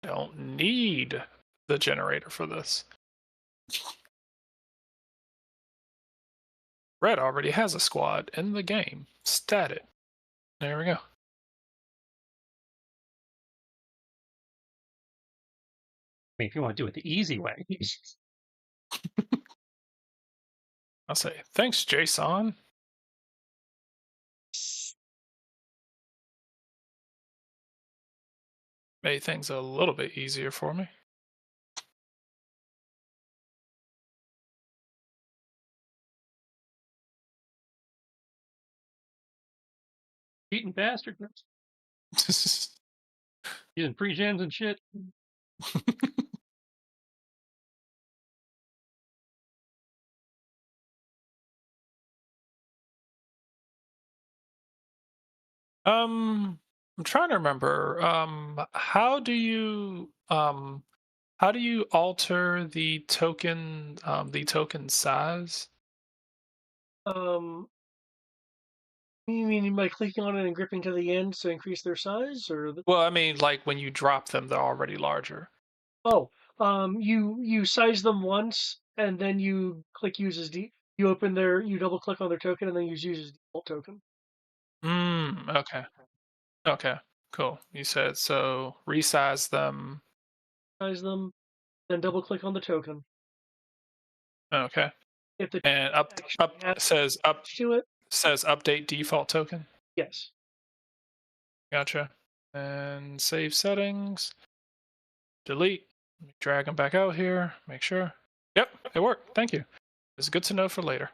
don't need the generator for this. Red already has a squad in the game. Stat it. There we go. I mean, if you want to do it the easy way. I'll say, thanks, Jason. Made things a little bit easier for me. Cheating bastard. Using free gems and shit. I'm trying to remember. How do you alter the token size? Um, you mean by clicking on it and gripping to the end to increase their size, or Well, I mean, like when you drop them, they're already larger. oh, you size them once and then you click use as you double click on their token and then use as default token. Okay. Okay. Cool. You said so resize them. Size them, then double click on the token. Okay. If the And token actually has up to it, says update default token. yes. Gotcha. And save settings. Delete. Drag them back out here. Make sure. Yep, it worked. Thank you. It's good to know for later.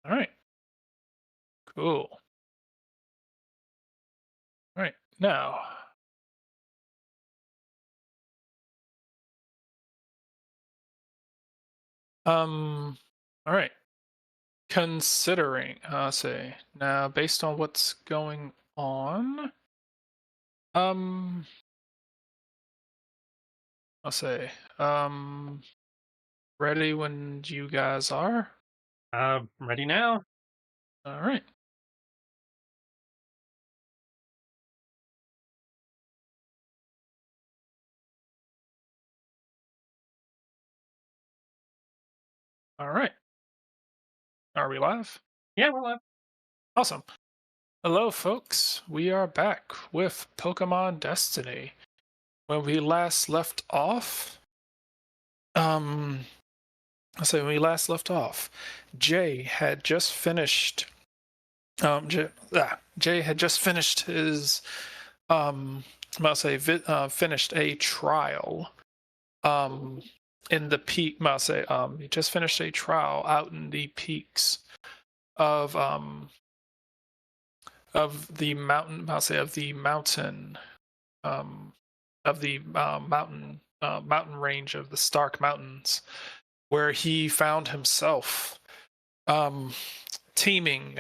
All right. Cool. All right. Now, all right. Considering, say now, based on what's going on, um, I'll say, ready when you guys are. Ready now. All right. All right. Are we live? Yeah, we're live. Awesome. Hello, folks. We are back with Pokemon Destiny. When we last left off, when we last left off, Jay had just finished. Jay had just finished his. I'll say finished a trial. In the peak. I'll say he just finished a trial out in the peaks of the mountain. I'll say of the mountain. Of the mountain range of the Stark Mountains, where he found himself um, teaming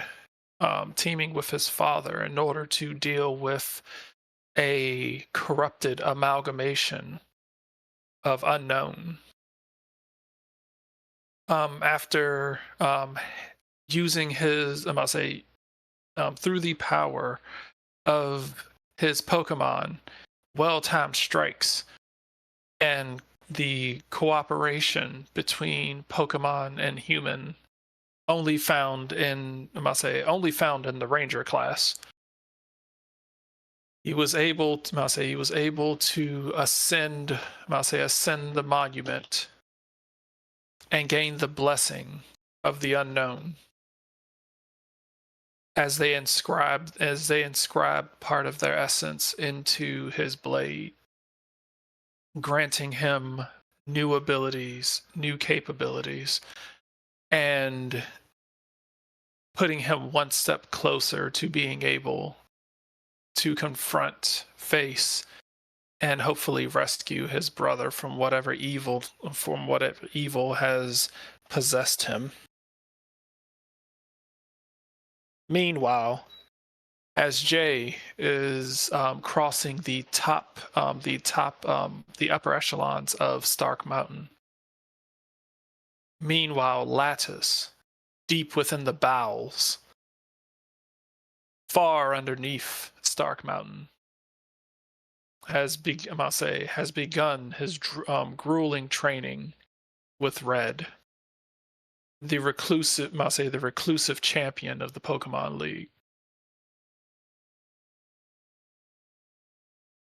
teaming with his father in order to deal with a corrupted amalgamation of unknown. After using his, I'll say, through the power of his Pokemon, well-timed strikes, and the cooperation between Pokemon and human only found in the Ranger class. He was able to ascend the monument and gain the blessing of the unknown as they inscribed part of their essence into his blade, granting him new abilities, new capabilities, and putting him one step closer to being able to confront, face, and hopefully rescue his brother from whatever evil has possessed him. Meanwhile, as Jay is crossing the upper echelons of Stark Mountain, meanwhile, Lattice, deep within the bowels, far underneath Stark Mountain, I must say, has begun his grueling training with Red, the reclusive champion of the Pokemon League,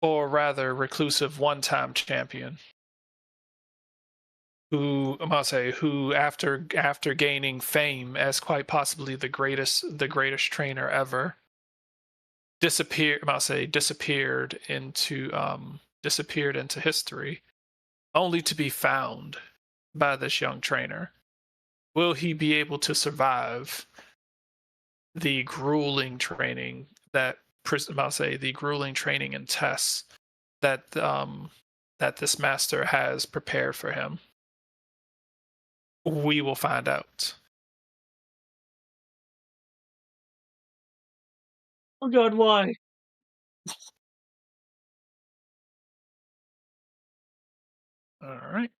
or rather, reclusive one-time champion, who I must say, who after gaining fame as quite possibly the greatest trainer ever, disappeared into history, only to be found by this young trainer. Will he be able to survive the grueling training the grueling training and tests that this master has prepared for him? We will find out. Oh God, why? All right.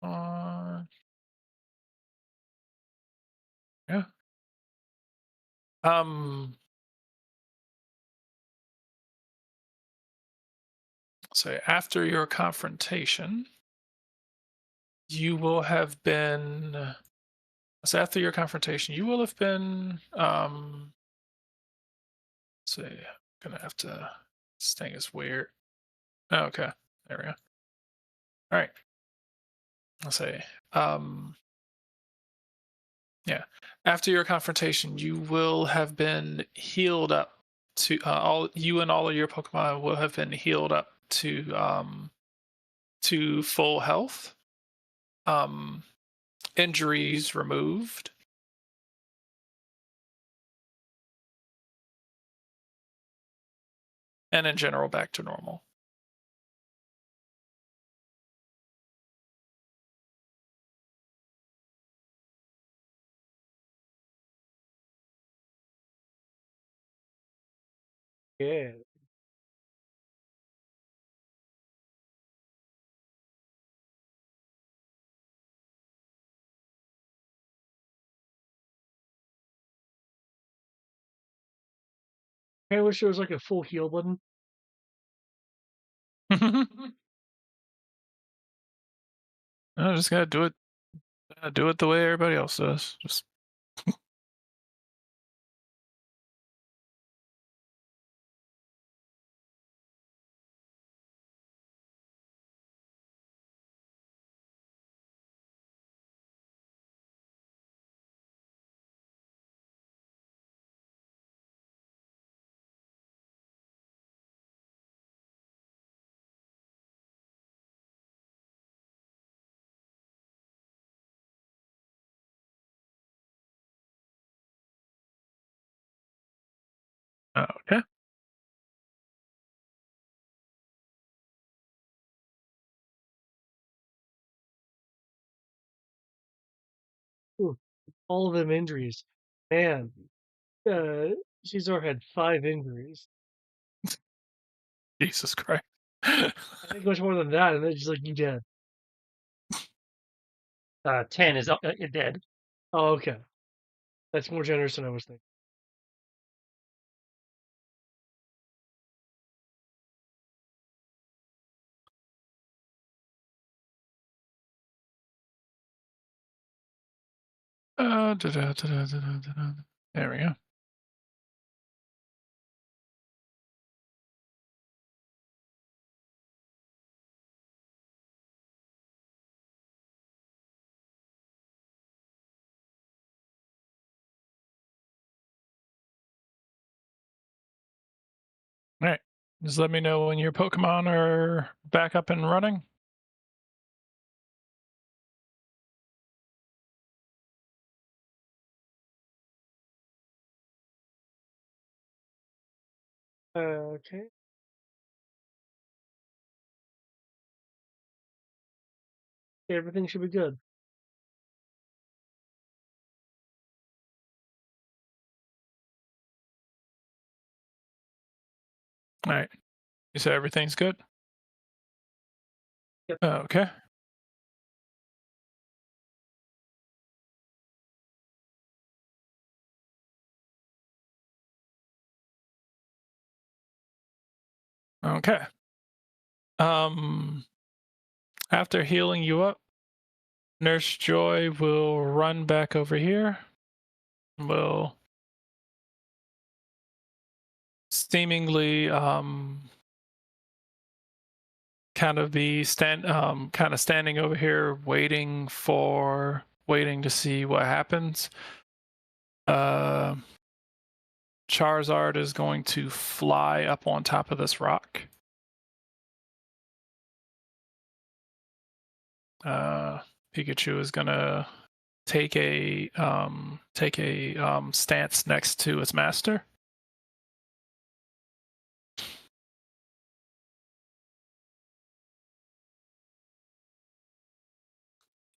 Uh, yeah. So after your confrontation, you will have been. So after your confrontation, you will have been. Let's see, I'm gonna have to. This thing is weird. Oh, okay, there we go. All right. Let's say. Yeah. After your confrontation, you will have been healed up to all you and all of your Pokemon will have been healed up to full health. Um, Injuries removed, and in general back to normal. Yeah. I wish there was like a full heal button. I just gotta do it. Do it the way everybody else does. Just okay. Ooh, all of them injuries. Man, uh, Caesar had 5 injuries. Jesus Christ. I think much more than that, and then just like you dead. 10 is dead. Oh, okay. That's more generous than I was thinking. There we go. All right. Just let me know when your Pokemon are back up and running. Okay. Everything should be good. All right. You said everything's good? Yep. Okay. Okay. After healing you up, Nurse Joy will run back over here. Will seemingly kind of be standing over here waiting to see what happens. Charizard is going to fly up on top of this rock. Pikachu is gonna take a stance next to its master.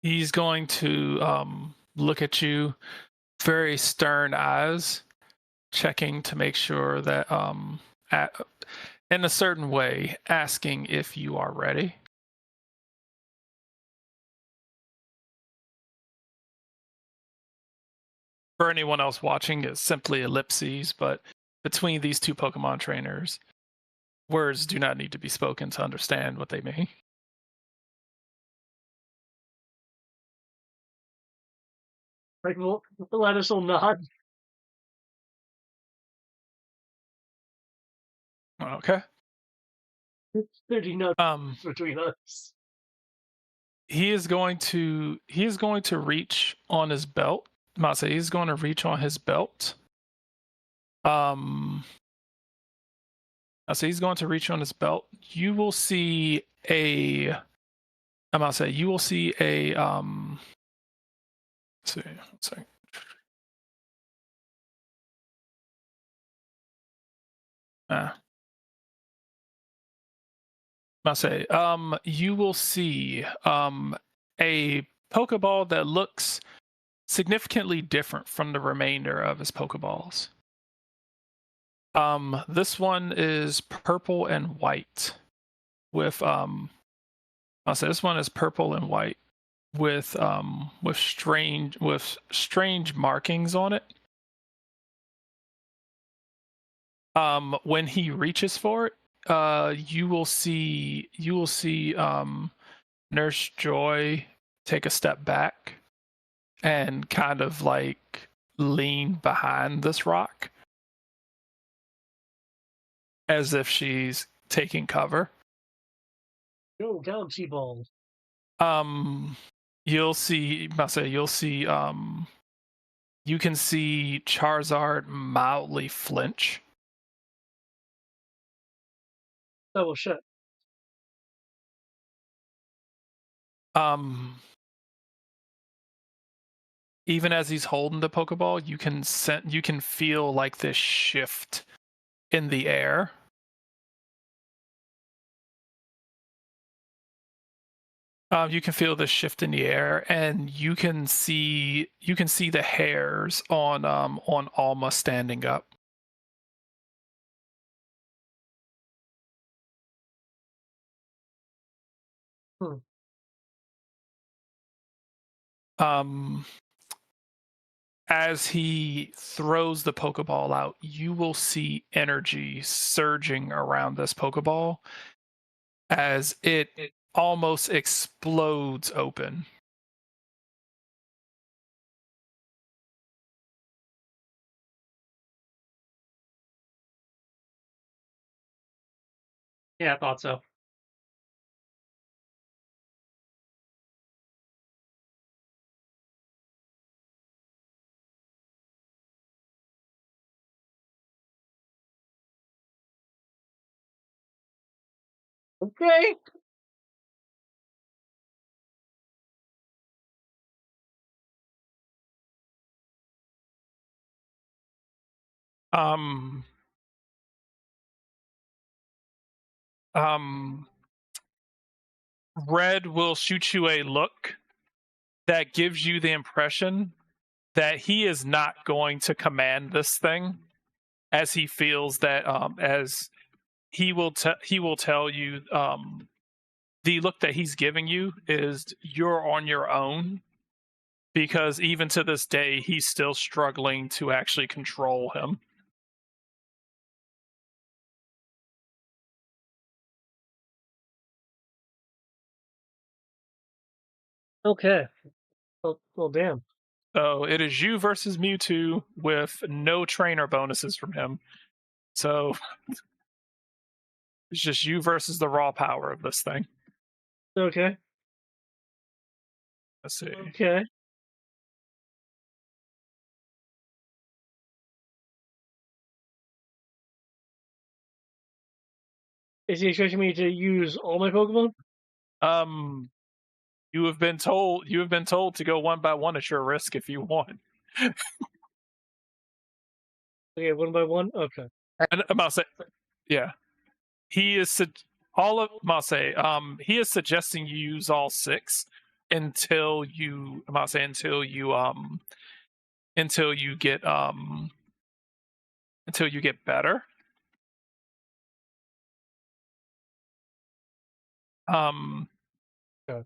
He's going to look at you, very stern eyes, checking to make sure that in a certain way, asking if you are ready. For anyone else watching, it's simply ellipses, but between these two Pokemon trainers, words do not need to be spoken to understand what they mean. Like, well, let us all nod. Okay. 30 notes Um, between us. he is going to reach on his belt. Masa, he's going to reach on his belt. So he's going to reach on his belt. You will see a. I'm gonna say you will see a. Let's see. Let's see. I'll say, you will see a Pokeball that looks significantly different from the remainder of his Pokeballs. This one is purple and white with I'll say this one is purple and white with strange markings on it. When he reaches for it, you will see Nurse Joy take a step back and kind of like lean behind this rock as if she's taking cover. Go, Galaxy Balls. You'll see, you can see Charizard mildly flinch. Oh, shit. Even as he's holding the Pokeball, you can feel like this shift in the air. You can feel the shift in the air, and you can see the hairs on Alma standing up. As he throws the Pokeball out, you will see energy surging around this Pokeball as it almost explodes open. Yeah, I thought so. Okay. Um, Red will shoot you a look that gives you the impression that he is not going to command this thing, as he feels that as he will tell you the look that he's giving you is you're on your own, because even to this day he's still struggling to actually control him. Okay. Well, damn. So it is you versus Mewtwo with no trainer bonuses from him. So it's just you versus the raw power of this thing. Okay. Let's see. Okay. Is he expecting me to use all my Pokemon? Um, you have been told to go one by one at your risk if you want. Okay, one by one. Okay. And Mase, yeah, he is all of Mase. He is suggesting you use all six until you Mase until you get until you get better. Um, Okay.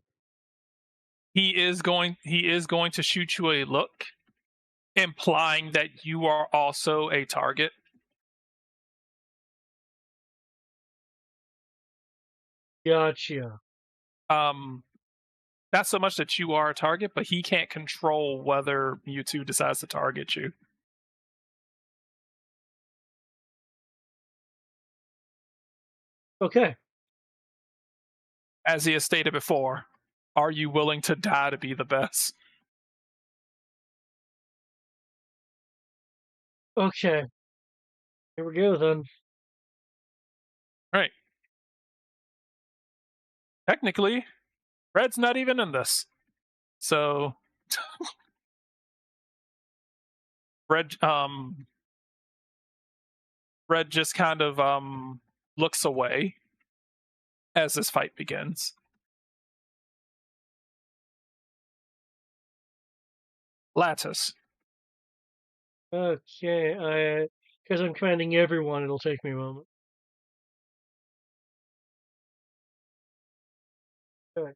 he is going to shoot you a look, implying that you are also a target. Gotcha. Um, not so much that you are a target, but he can't control whether Mewtwo decides to target you. Okay. As he has stated before, are you willing to die to be the best? Okay. Here we go then. Right. Technically, Red's not even in this. So Red Red just kind of looks away as this fight begins. Lattice. Okay. Because I'm commanding everyone, it'll take me a moment. Okay.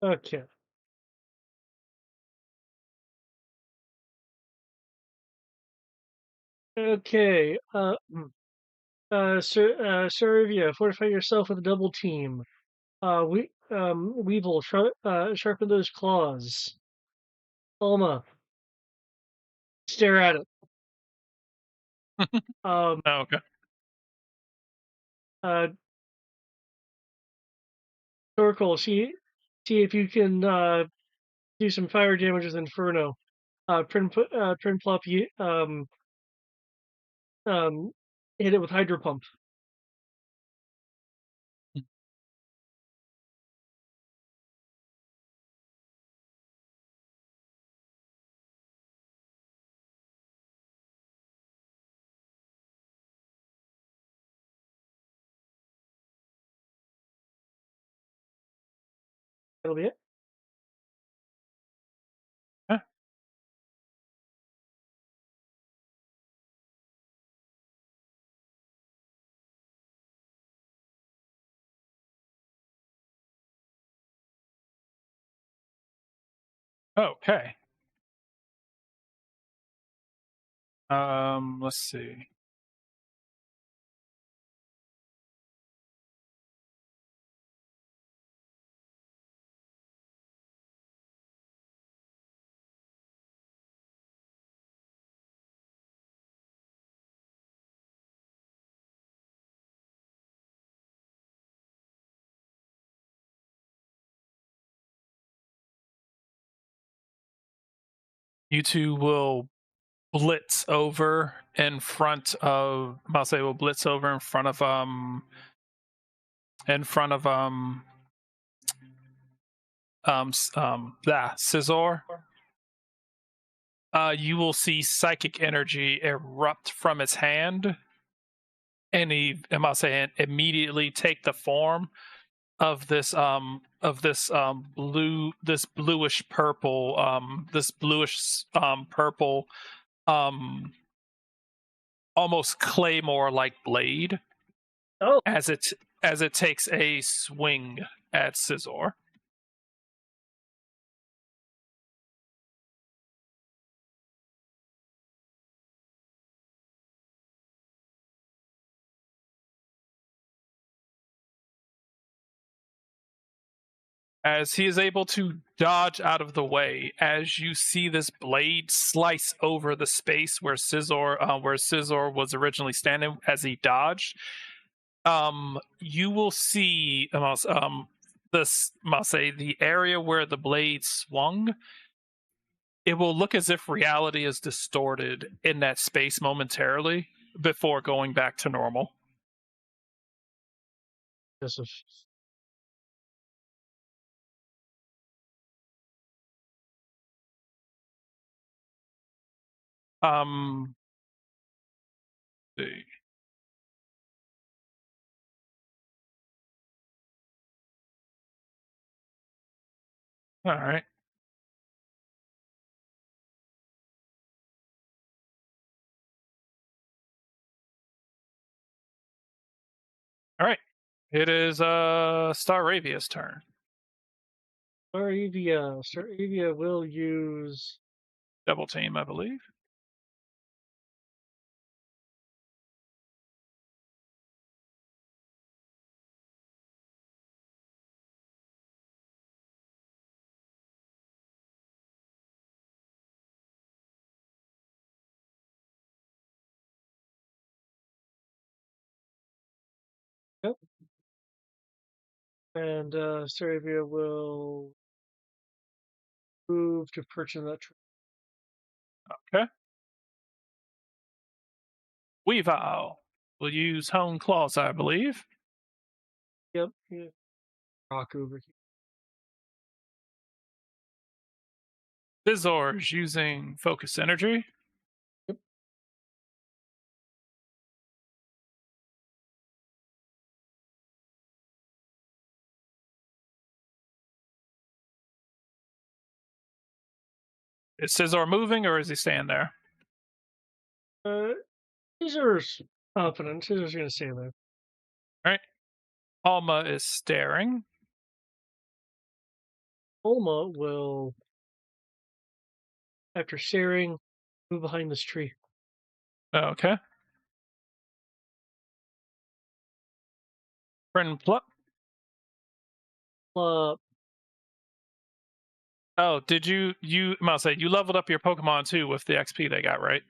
Okay. Okay. Servia, fortify yourself with a double team. Weevil, sharpen those claws. Alma, stare at it. Um, Oh, okay. uh, Torkoal, see if you can do some fire damage with Inferno. Prinplup, um, hit it with Hydro Pump. That'll be it. Huh. Okay. Let's see. You two will blitz over in front of I'll say will blitz over in front of Scizor. You will see psychic energy erupt from its hand, and I'll say immediately take the form of this bluish purple um almost claymore like blade Oh, as it takes a swing at Scizor. As he is able to dodge out of the way, as you see this blade slice over the space where Scizor was originally standing, as he dodged, you will see this I'll say the area where the blade swung. It will look as if reality is distorted in that space momentarily before going back to normal. this is Um, let's see. All right. All right. It is Staravia's turn. Staravia will use. Double team, I believe. Yep. And Staravia will move to perch in that tree. Okay. Weavile will use Hone Claws, I believe. Yep. Yeah. Rock over here. Scizor's using Focus Energy. Yep. Is Scizor moving or is he staying there? Caesar's confident. Caesar's going to stay there. All right. Alma is staring. Olma will, after staring, move behind this tree. Okay. Friend Pluck. Uh, Oh, did I'll say you leveled up your Pokemon too with the XP they got, right?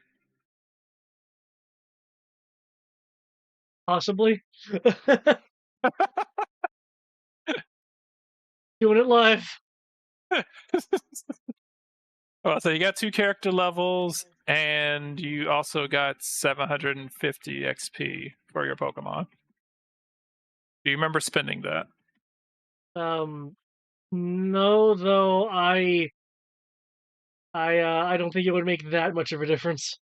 possibly. Doing it live. Well, so you got 2 character levels, and you also got 750 XP for your Pokemon. Do you remember spending that? No, though I don't think it would make that much of a difference,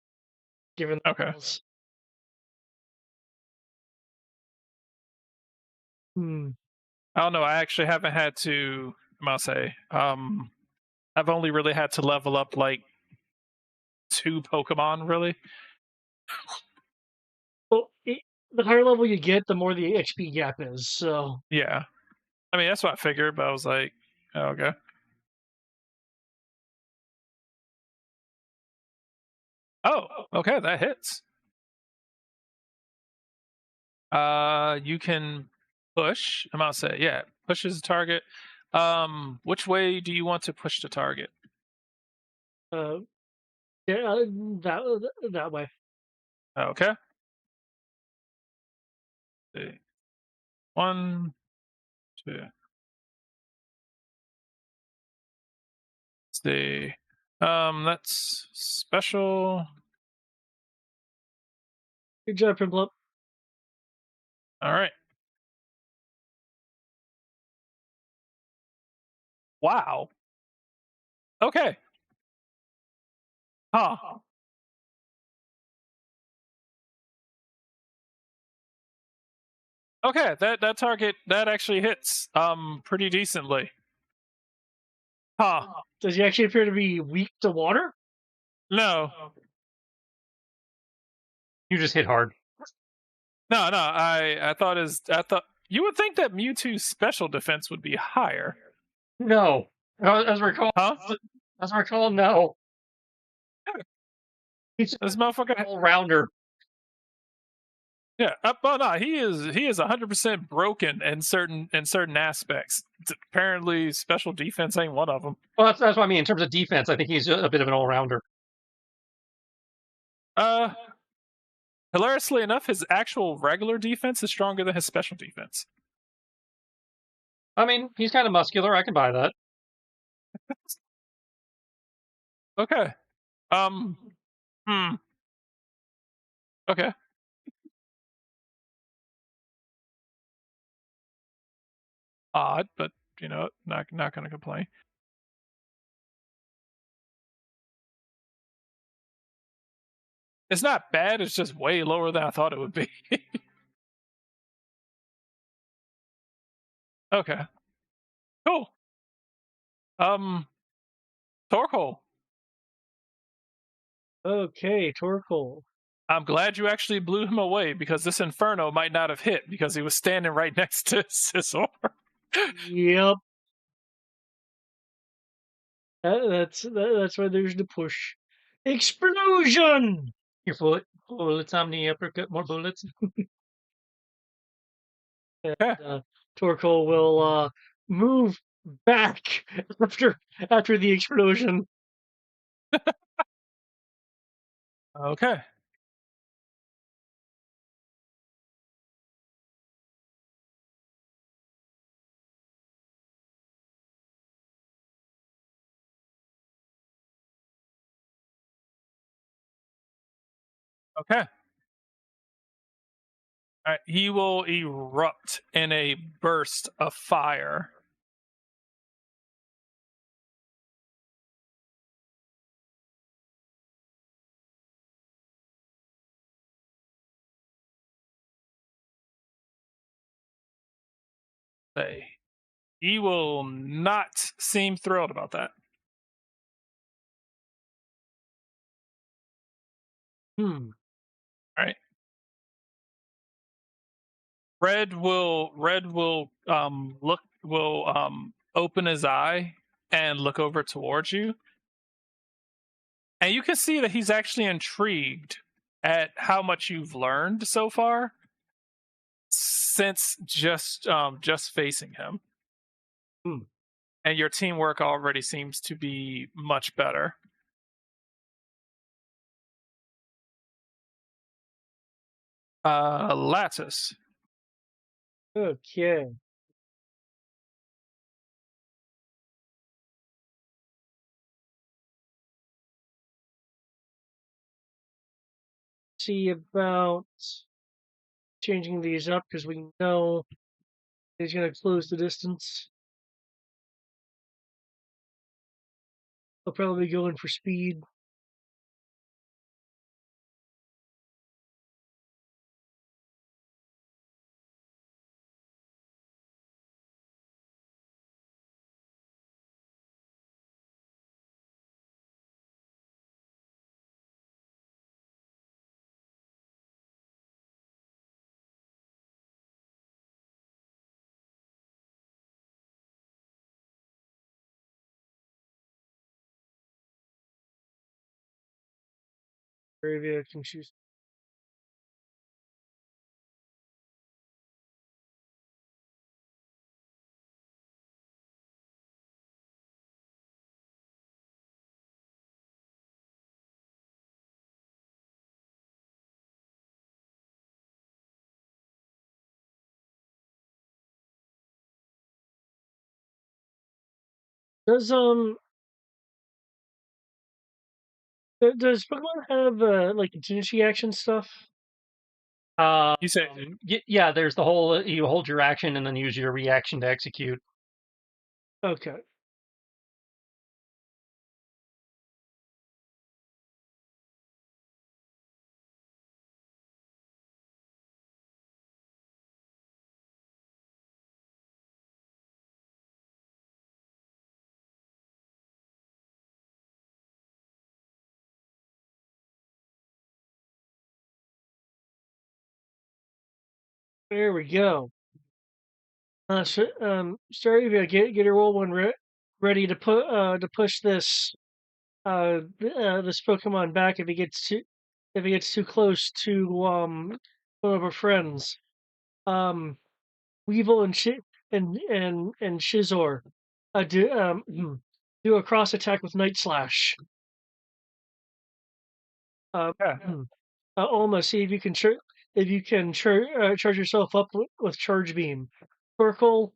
given the Okay. rules. Hmm. I don't know. I actually haven't had to. I'll say. I've only really had to level up like 2 Pokemon, really. Well, the higher level you get, the more the XP gap is. So Yeah. I mean, that's what I figured, but I was like, oh, okay. Oh, okay, that hits. You can push. I'm gonna say, yeah, pushes the target. Which way do you want to push the target? Uh, yeah, that way. Okay. See. One, two. See. That's special. Good job, Pimplop. All right. Wow. Okay. Huh. Okay, that target that actually hits pretty decently. Huh. Does he actually appear to be weak to water? No. You just hit hard. No, I thought you would think that Mewtwo's special defense would be higher. No. As I recall, Huh? no. He's This just motherfucker an all-rounder. yeah, oh no, he is 100% broken in certain aspects. Apparently special defense ain't one of them. Well, that's what I mean. In terms of defense, I think he's a bit of an all-rounder. Uh Hilariously enough, his actual regular defense is stronger than his special defense. I mean, he's kind of muscular. I can buy that. Okay. Um hmm. Okay. Odd, but not gonna complain. It's not bad, it's just way lower than I thought it would be. Okay. Cool. Um Torkoal, Okay, Torkoal. I'm glad you actually blew him away because this Inferno might not have hit because he was standing right next to Scizor. Yep. That's why there's the push. Explosion! Your foot. Bullets on the uppercut. More bullets. Yeah. Torkoal will move back after the explosion. Okay. Okay. All right. He will erupt in a burst of fire. Say, he will not seem thrilled about that. Hmm. All right. Red will open his eye and look over towards you. And you can see that he's actually intrigued at how much you've learned so far since just facing him. Hmm. And your teamwork already seems to be much better. Lattice. Okay. See about changing these up because we know he's going to close the distance. He'll probably go in for speed. Arabia can choose. Does does Pokemon have like contingency action stuff? You say Yeah, there's the whole you hold your action and then use your reaction to execute. Okay. There we go. Staravia, get your roll one ready to put to push this this Pokemon back if he gets too close to one of our friends. Weevil and Shizor do a cross attack with Night Slash. yeah. Alma, see if you can charge yourself up with Charge Beam. Sparkle,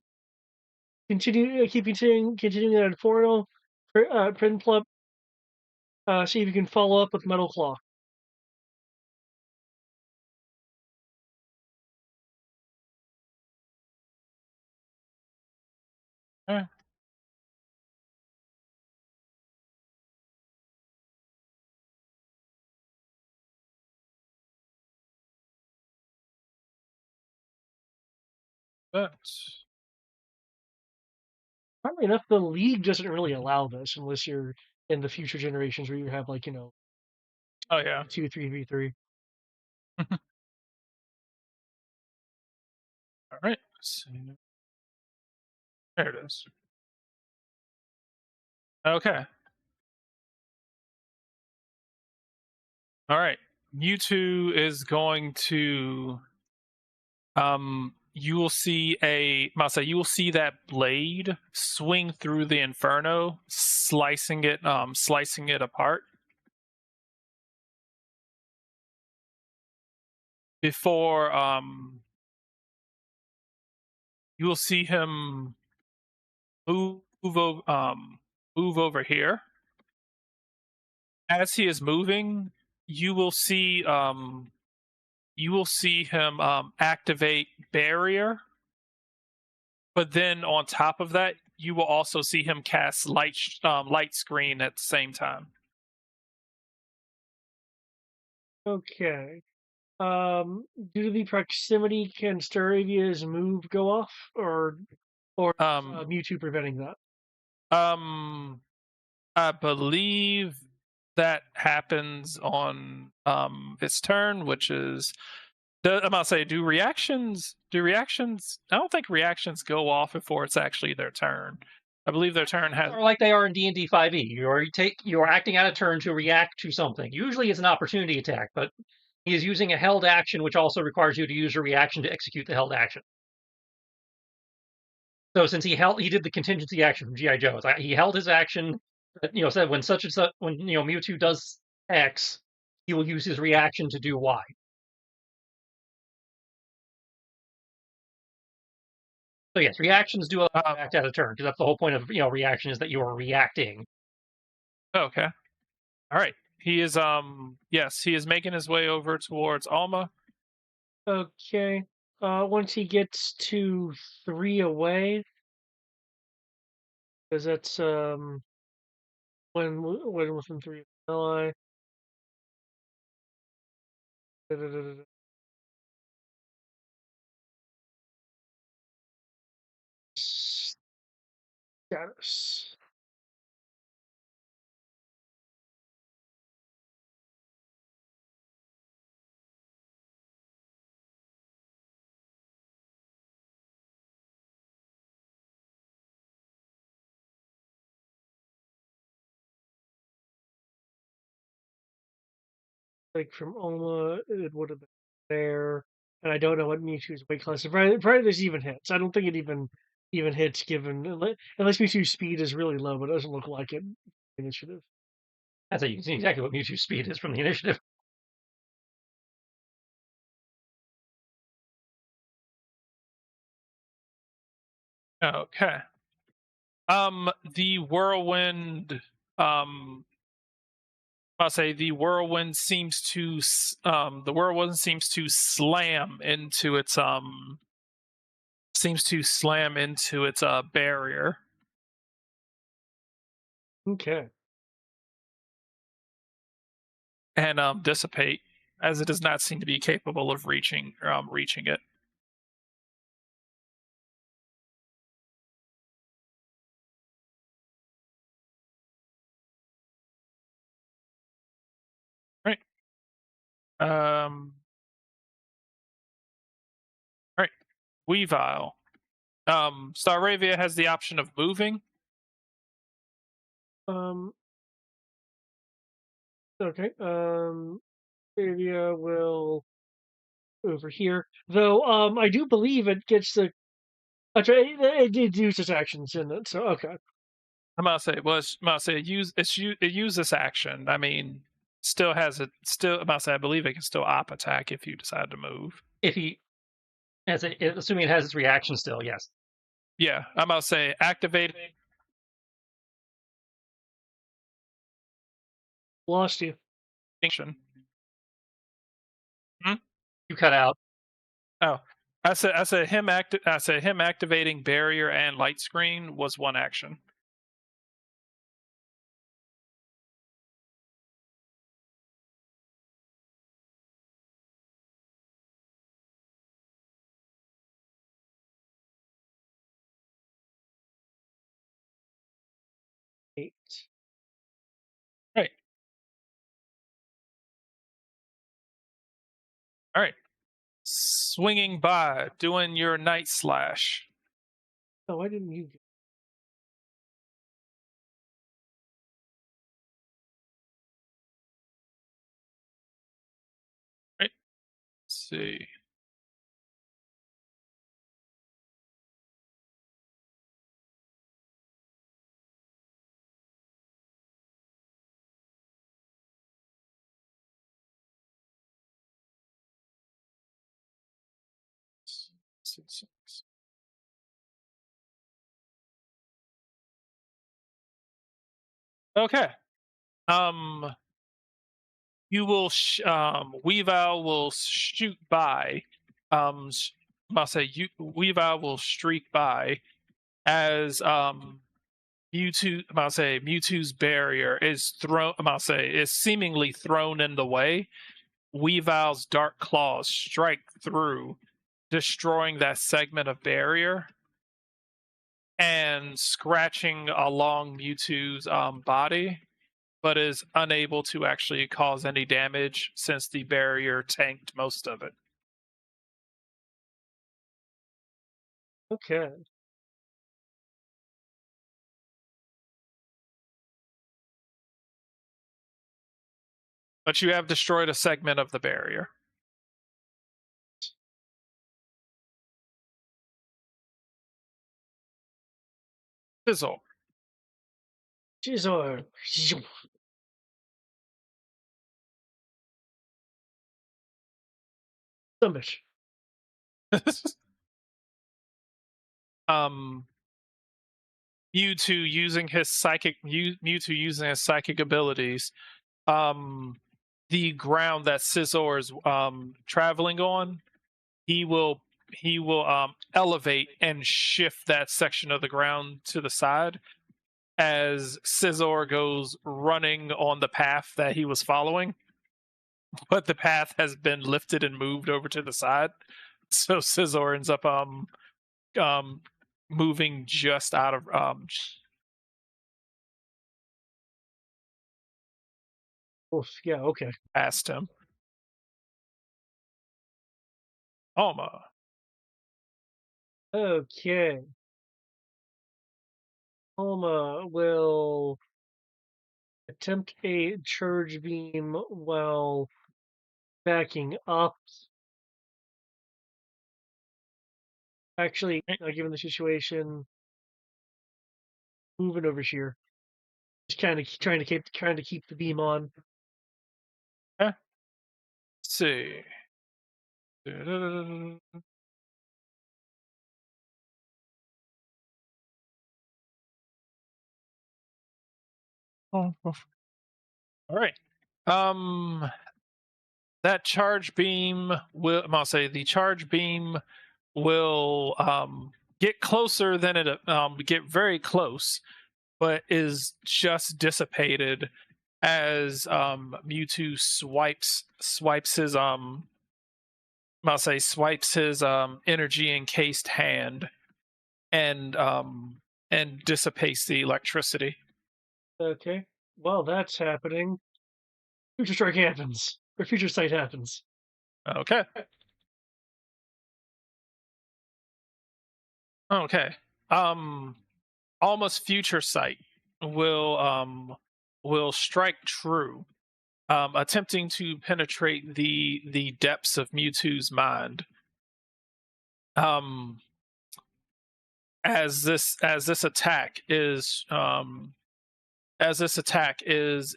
continuing that Inferno. Prinplup, see if you can follow up with Metal Claw. Alright. That's Probably enough, the league doesn't really allow this unless you're in the future generations where you have like oh yeah. 2 3v3. All right. So, there it is. Okay. All right. Mewtwo is going to you will see you will see that blade swing through the inferno, slicing it apart. Before you will see him move over here. As he is moving, you will see him activate barrier, but then on top of that, you will also see him cast light screen at the same time. Okay. Due to the proximity, can Staravia's move go off, or Mewtwo preventing that? I believe that happens on its turn, which is I'm gonna say, do reactions? I don't think reactions go off before it's actually their turn. I believe their turn has. Or like they are in D&D 5e. You're acting out of turn to react to something. Usually it's an opportunity attack, but he is using a held action, which also requires you to use a reaction to execute the held action. So since he did the contingency action from GI Joe. He held his action. Said when when Mewtwo does X, he will use his reaction to do Y. So yes, reactions do act out of turn because that's the whole point of reaction is that you are reacting. Okay. All right. He is yes, he is making his way over towards Alma. Okay. Once he gets to 3 away, because that's when within 3 ally. Status. like from Alma, it would have been there. And I don't know what Mewtwo's weight class is. Probably this even hits. I don't think it even hits given unless Mewtwo's speed is really low, but it doesn't look like it. Initiative. That's how you can see exactly what Mewtwo's speed is from the initiative. Okay. The whirlwind. I'll say the whirlwind seems to slam into its barrier Okay. and dissipate, as it does not seem to be capable of reaching it. Right. Right. Weavile. Staravia has the option of moving. Okay. Area will over here. Though I do believe it gets the it did use its actions in it, so okay. I'm gonna say, well, I'm gonna say it use this action. I mean, still has it. Still, I'm gonna say, I believe it can still op attack if you decide to move. If he, assuming it has its reaction still, yes. Yeah, I'm gonna say activate. Lost you. Extinction. You cut out. Oh, I said him activating barrier and light screen was one action. Eight. Right. All right. Swinging by, doing your night slash. Oh, why didn't you? Right. Let's see. Okay. You will Weavile will shoot by. I'll say Weavile will streak by as Mewtwo's barrier is seemingly thrown in the way. Weavile's dark claws strike through, destroying that segment of barrier and scratching along Mewtwo's body, but is unable to actually cause any damage since the barrier tanked most of it. Okay. But you have destroyed a segment of the barrier. Fizzle. Scizor. Some bitch. um Mewtwo using his psychic abilities, the ground that Scizor is traveling on, he will elevate and shift that section of the ground to the side as Scizor goes running on the path that he was following, but the path has been lifted and moved over to the side, so Scizor ends up moving just out of Oof, yeah, okay. past him. Alma. Okay. Alma will attempt a charge beam while backing up. Actually, given the situation, moving over here. Just kind of trying to keep the beam on. Okay. Let's see. Oh, all right. That charge beam will. I'll say the charge beam will get closer than it get very close, but is just dissipated as Mewtwo swipes his I'll say swipes his energy encased hand and dissipates the electricity. Okay. Well, that's happening. Future strike happens. Or future sight happens. Okay. Okay. Um Almost future sight will strike true, attempting to penetrate the depths of Mewtwo's mind. Um as this attack is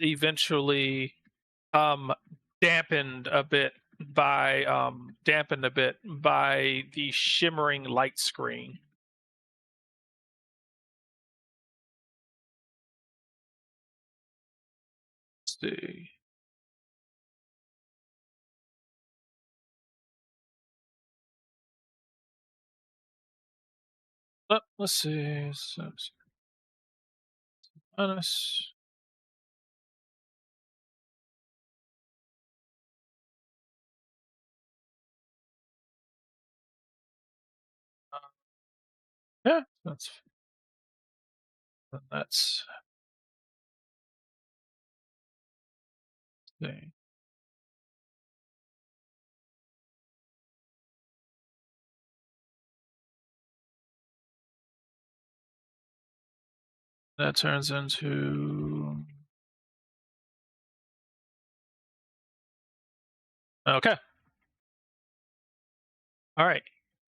eventually um dampened a bit by the shimmering light screen. Let's see. Let's see. Minus. Yeah, that's see. That turns into okay. All right.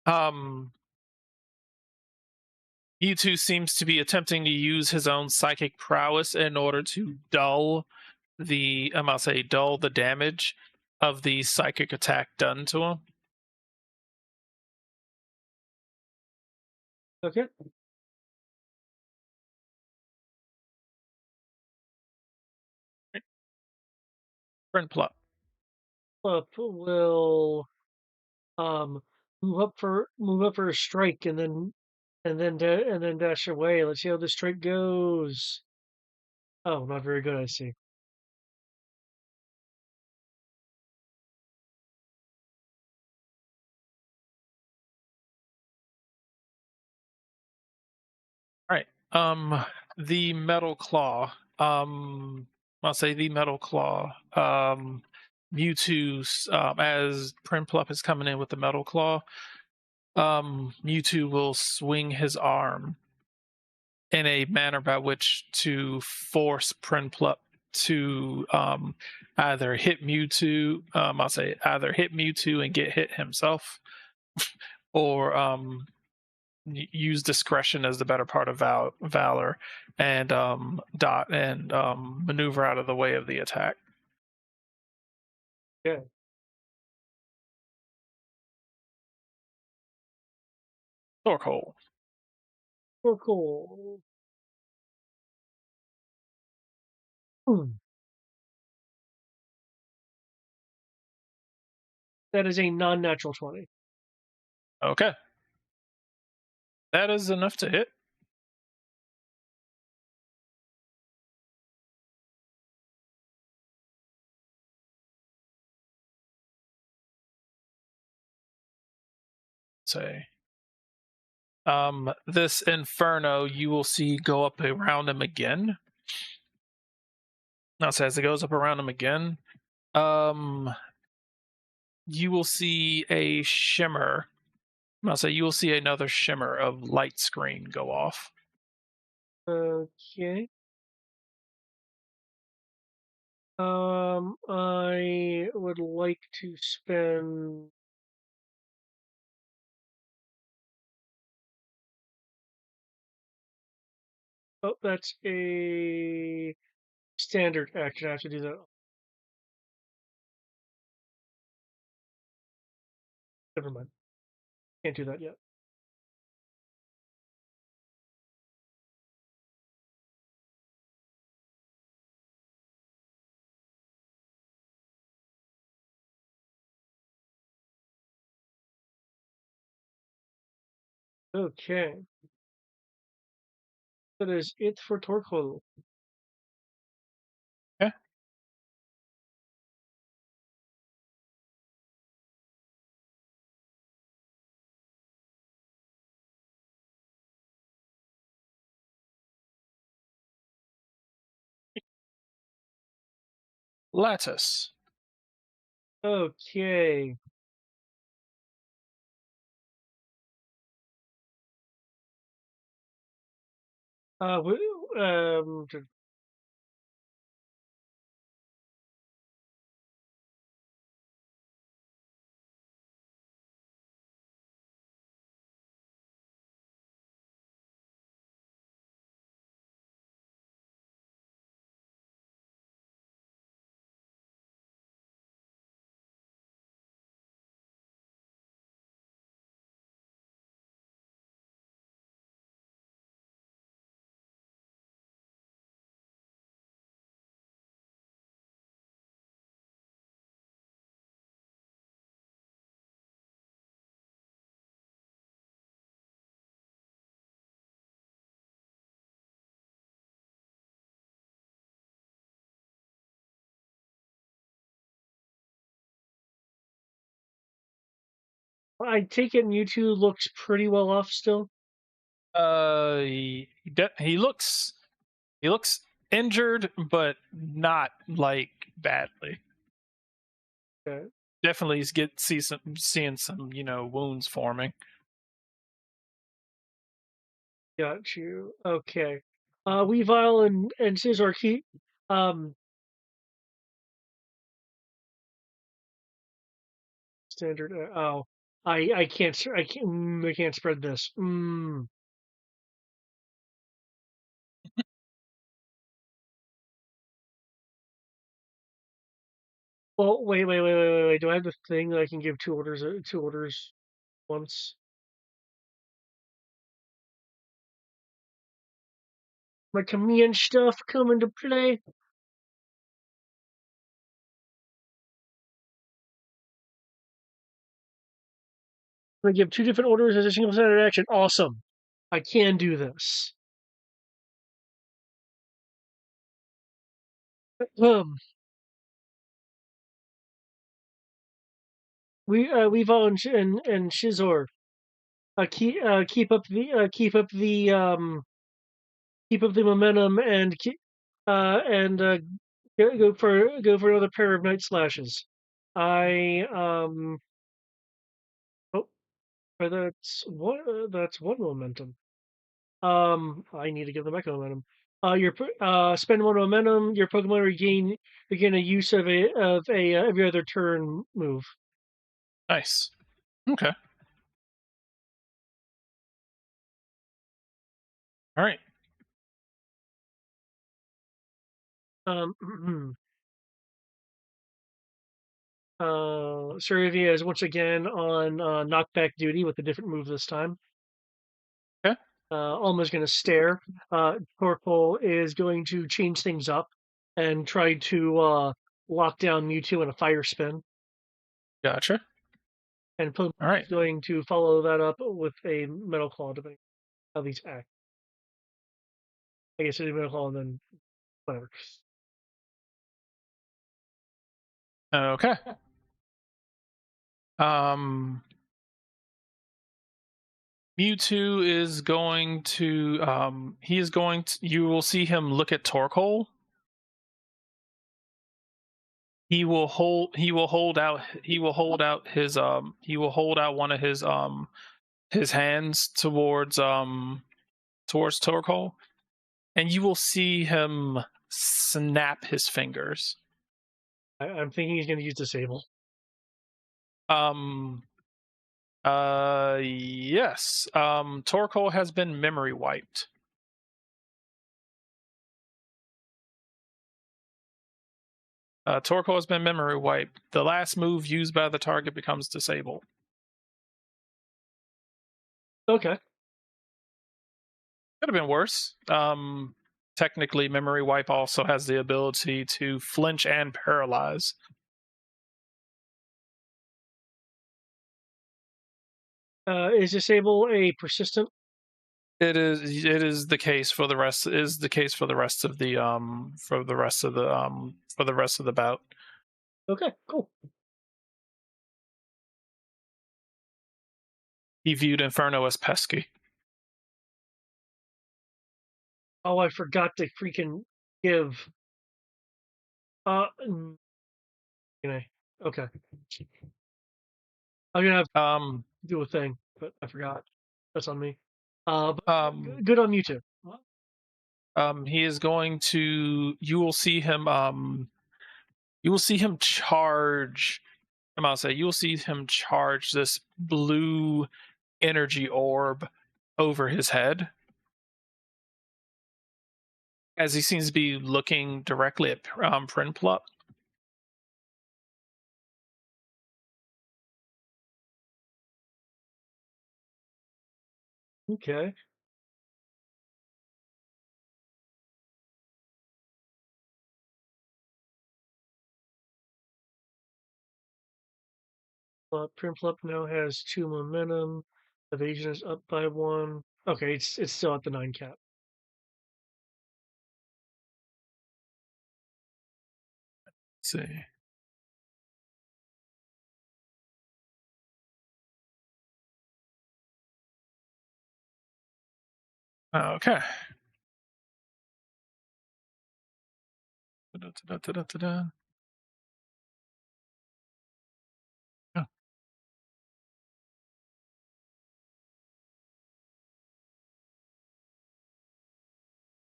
Um, Mewtwo seems to be attempting to use his own psychic prowess in order to dull I'll say dull the damage of the psychic attack done to him. Okay. Friend plot. Up will um move up for a strike and then dash away. Let's see how this strike goes. Oh, not very good, I see. All right. The metal claw. I'll say the metal claw. Mewtwo's as Prinplup is coming in with the metal claw. Mewtwo will swing his arm in a manner by which to force Prinplup to either hit Mewtwo. I'll say either hit Mewtwo and get hit himself, or use discretion as the better part of valor and dot and maneuver out of the way of the attack. Yeah. Torkoal. Oh, cool. Hmm. That is a non-natural 20. Okay, that is enough to hit. Say, this inferno you will see go up around him again. Now, so as it goes up around him again, um, you will see a shimmer. I'll say you will see another shimmer of light screen go off. Okay. I would like to spend. Oh, that's a standard action. I have to do that. Never mind. Can't do that yet. Okay. That is it for Torkoal. Okay. Lattice. Okay. Uh, w- um, I take it Mewtwo looks pretty well off still. He looks injured, but not like badly. Okay. Definitely seeing some wounds forming. Got you. Okay. Weavile and Scizor keep standard. Oh, I can't. I can't spread this. Well, wait. Do I have the thing that I can give two orders once? My command stuff come into play. I give two different orders as a single standard action. Awesome. I can do this. Um, Weavile and Shizor. Keep up the momentum and go for another pair of night slashes. I oh that's one momentum. I need to give them back momentum. Spend one momentum. Your Pokemon regain a use of a every other turn move. Nice. Okay. All right. Saravia is once again on knockback duty with a different move this time. Okay. Alma's going to stare. Torkoal is going to change things up and try to lock down Mewtwo in a fire spin. Gotcha. And Pokemon All right. is going to follow that up with a Metal Claw, depending on how these act. I guess it's a Metal Claw and then whatever. Okay. Mewtwo is going to you will see him look at Torkoal. He will hold out one of his hands towards Torkoal, and you will see him snap his fingers. I'm thinking he's going to use disable. Yes. Torkoal has been memory wiped. Torkoal has been memory wiped. The last move used by the target becomes disabled. Okay. Could have been worse. Technically, memory wipe also has the ability to flinch and paralyze. Is disable a persistent? It is the case for the rest. Is the case for the rest of the for the rest of the bout. Okay, cool. He viewed Inferno as pesky. Oh, I forgot to freaking give. Mm, okay. I'm gonna have Um, to do a thing, but I forgot. That's on me. But um, good on you too. he is going to. You will see him. You will see him charge. I'll say you will see him charge this blue energy orb over his head as he seems to be looking directly at Prinplup. Okay. Primplup now has 2 momentum. Evasion is up by 1. Okay, it's still at the 9 cap. Let's see. Okay. Da-da-da-da-da-da. Oh.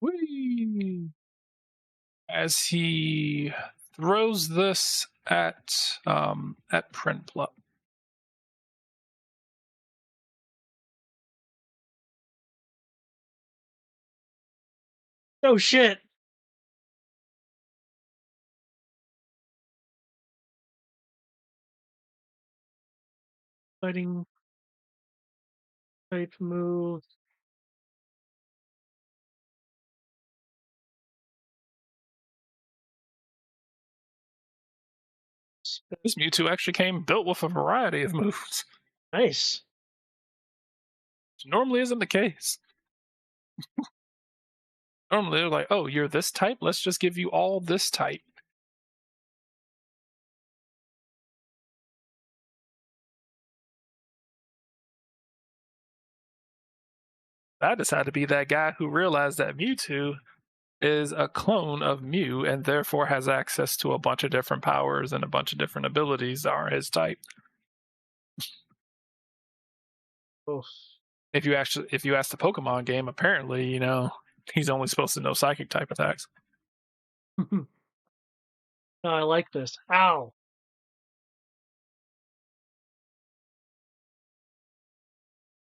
Whee! As he throws this at Prinplup. Oh shit! Fighting type move. This Mewtwo actually came built with a variety of moves. Nice. Which normally isn't the case. Normally they're like, oh, you're this type? Let's just give you all this type. I decided to be that guy who realized that Mewtwo is a clone of Mew and therefore has access to a bunch of different powers and a bunch of different abilities that are his type. Oh. If you ask the Pokemon game, apparently, he's only supposed to know psychic type attacks. Oh, I like this. Ow!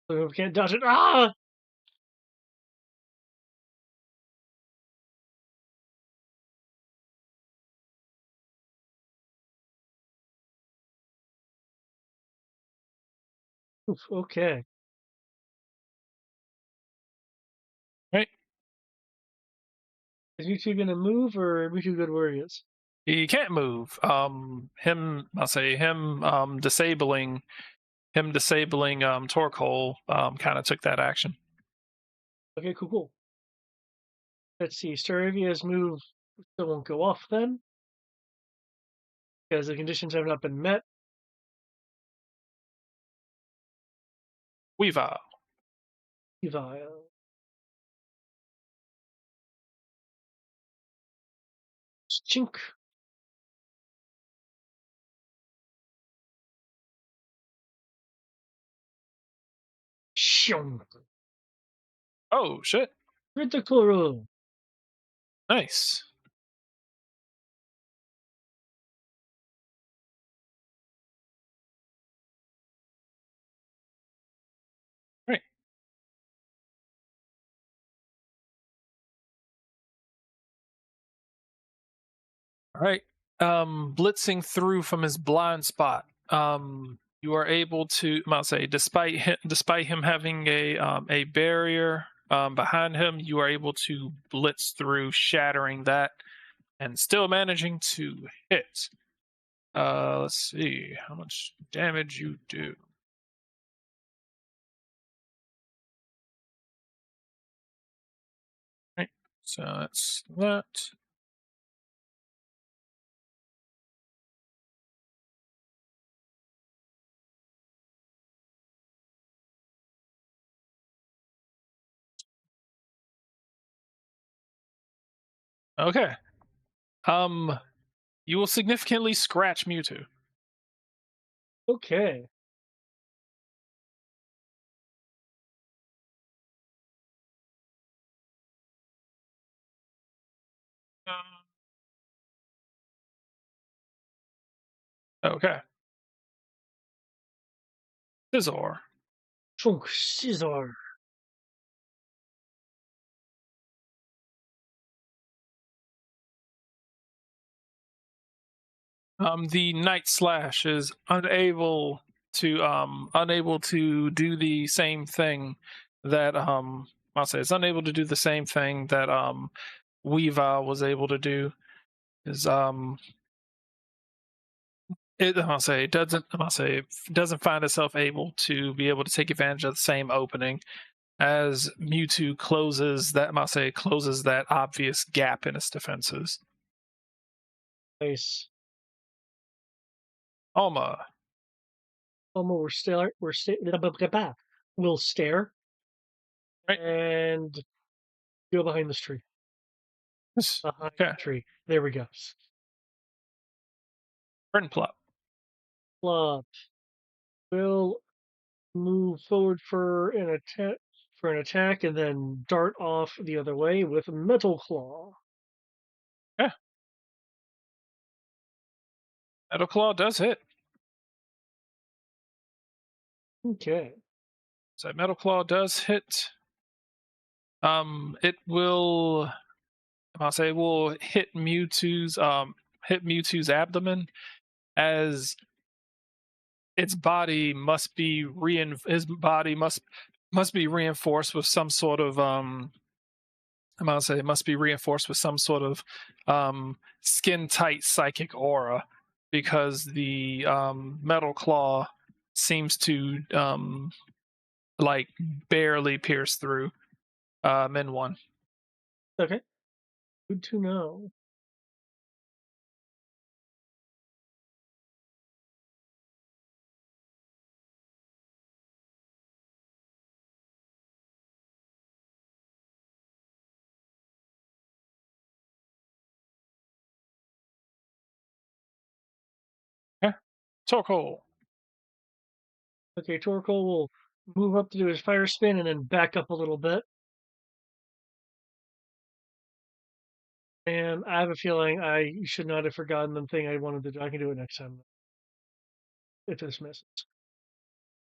We can't dodge it. Ah! Oof, okay. Right? Is Mewtwo gonna move or Mewtwo good where he is? He can't move. Disabling Torkoal kind of took that action. Okay, cool. Let's see. Staravia's move still won't go off then. Because the conditions have not been met. Weavile. Evile. Chink. Shunk. Oh shit! Critical role. Nice. All right. Blitzing through from his blind spot. You are able to, I'll say, despite him having a barrier behind him, you are able to blitz through, shattering that, and still managing to hit. Let's see how much damage you do. Right. So that's that. Okay. Um, you will significantly scratch Mewtwo. Okay. Okay. Scizor. Chunk Scizor. The Night Slash is unable to do the same thing that I'll say it's unable to do the same thing that Weavile was able to do. Is it doesn't find itself able to be able to take advantage of the same opening as Mewtwo closes that obvious gap in its defenses. Nice. Alma. We'll stare. We'll stare Right. and go behind this tree. Behind Okay. the tree. There we go. Prinplup. Plop. We'll move forward for an attack, and then dart off the other way with Metal Claw. Yeah. Metal Claw does hit. Okay. So Metal Claw does hit. It will. Will hit Mewtwo's abdomen, as its body must be must be reinforced with some sort of it must be reinforced with some sort of skin tight psychic aura, because the Metal Claw seems to like barely pierce through Min 1. Okay. Good to know. Yeah. Torkoal. Okay, Torkoal will move up to do his fire spin and then back up a little bit. And I have a feeling I should not have forgotten the thing I wanted to do. I can do it next time if this misses.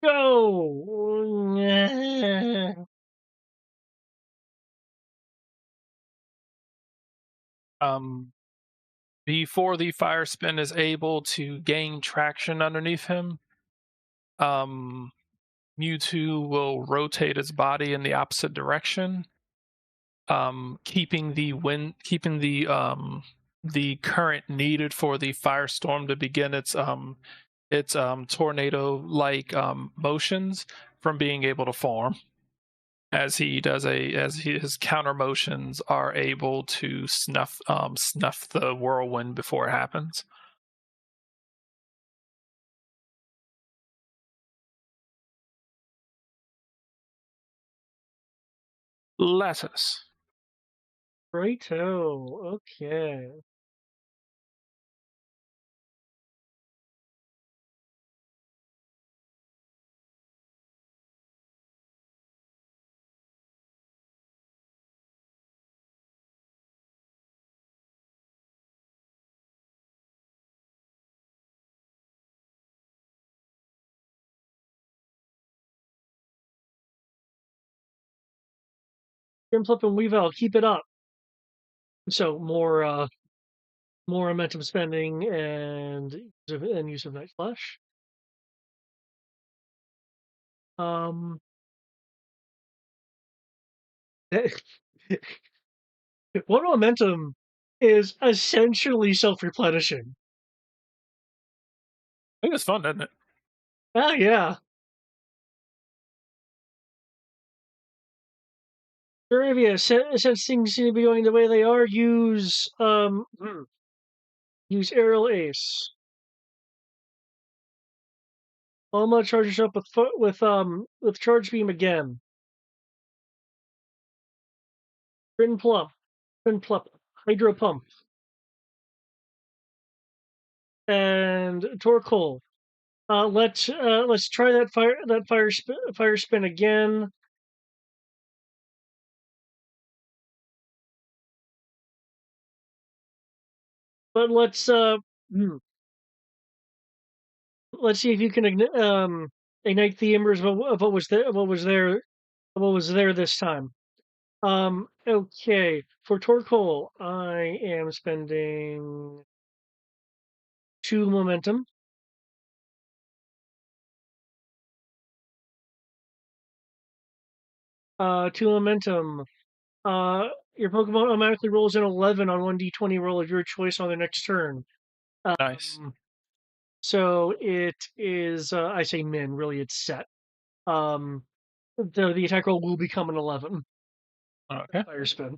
Go! Before the fire spin is able to gain traction underneath him, um, Mewtwo will rotate its body in the opposite direction, keeping the current needed for the firestorm to begin its tornado like motions from being able to form, as his counter motions are able to snuff the whirlwind before it happens. Lattice. Righto. Okay. Grimflip and Weavile, keep it up. So more more momentum spending and use of Night Flash. Um, one momentum is essentially self-replenishing. I think it's fun, isn't it? Ah, yeah. Arabia, since things seem to be going the way they are, use Aerial Ace. Alma charges up with Charge Beam again. Spin Plump, Spin Plump, Hydro Pump, and Torkoal. Let's try fire spin again. But let's see if you can ignite the embers of what was there this time. Okay, for Torkoal, I am spending 2 momentum. Two momentum. Uh, your Pokemon automatically rolls an 11 on 1d20 roll of your choice on their next turn. Nice. So it is, I say min, really it's set. Um, the attack roll will become an 11. Okay. Fire spin.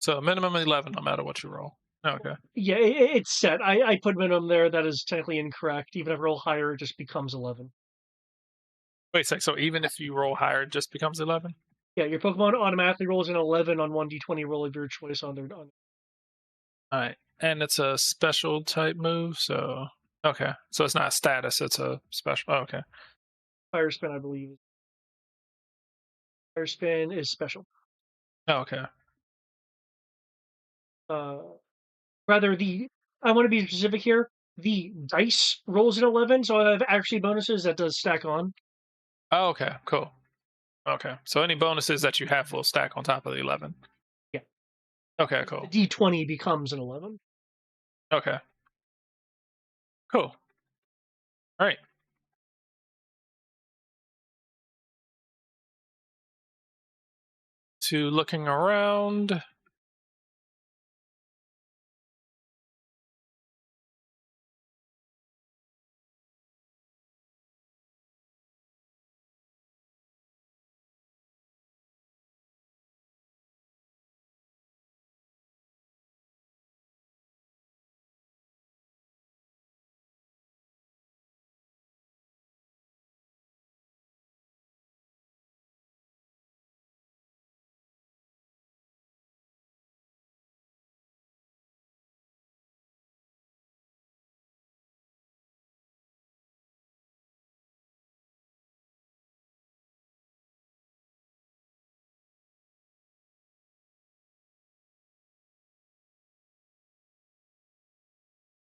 So minimum 11, no matter what you roll. Okay. Yeah, it's set. I put minimum there. That is technically incorrect. Even if I roll higher, it just becomes 11. Wait a sec. So even if you roll higher, it just becomes 11? Yeah, your Pokemon automatically rolls an 11 on 1d20 roll of your choice on their. All right. And it's a special type move. So, okay. So it's not a status, it's a special. Oh, okay. Fire spin, I believe. Fire spin is special. Oh, okay. Uh, rather I want to be specific here. The dice rolls an 11, so I have actually bonuses that does stack on. Oh, okay. Cool. Okay. So any bonuses that you have will stack on top of the 11. Yeah. Okay, cool. The d20 becomes an 11. Okay. Cool. All right. To looking around.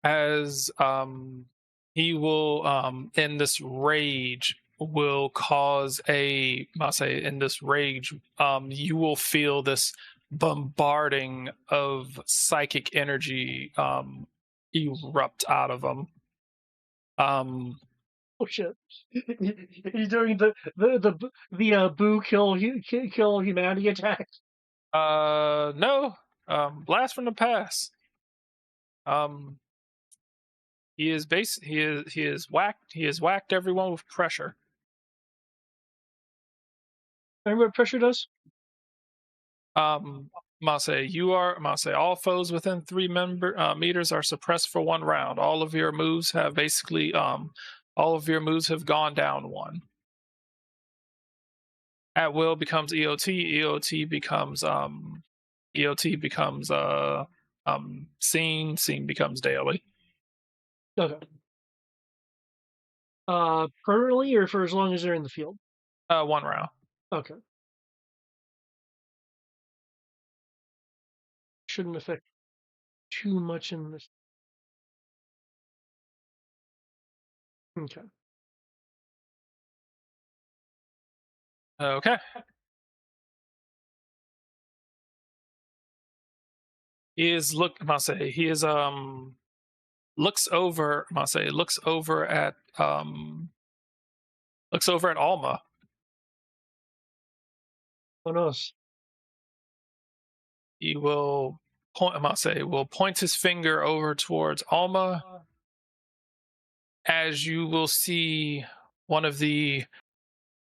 As he will in this rage will cause a I'll say in this rage you will feel this bombarding of psychic energy erupt out of him. Oh shit! He's doing the boo kill humanity attack. No, blast from the past. um he is whacked everyone with pressure. Remember what pressure does? Mase, all foes within 3 meters are suppressed for 1 round. All of your moves have gone down 1. At will becomes EOT. EOT becomes scene. Scene becomes daily. Okay. Permanently or for as long as they're in the field? 1 round. Okay. Shouldn't affect too much in this. Okay. Okay. He is look. I must say he is looks over. I must say looks over at Alma. Who knows? He will point. I must say will point his finger over towards Alma, as you will see one of the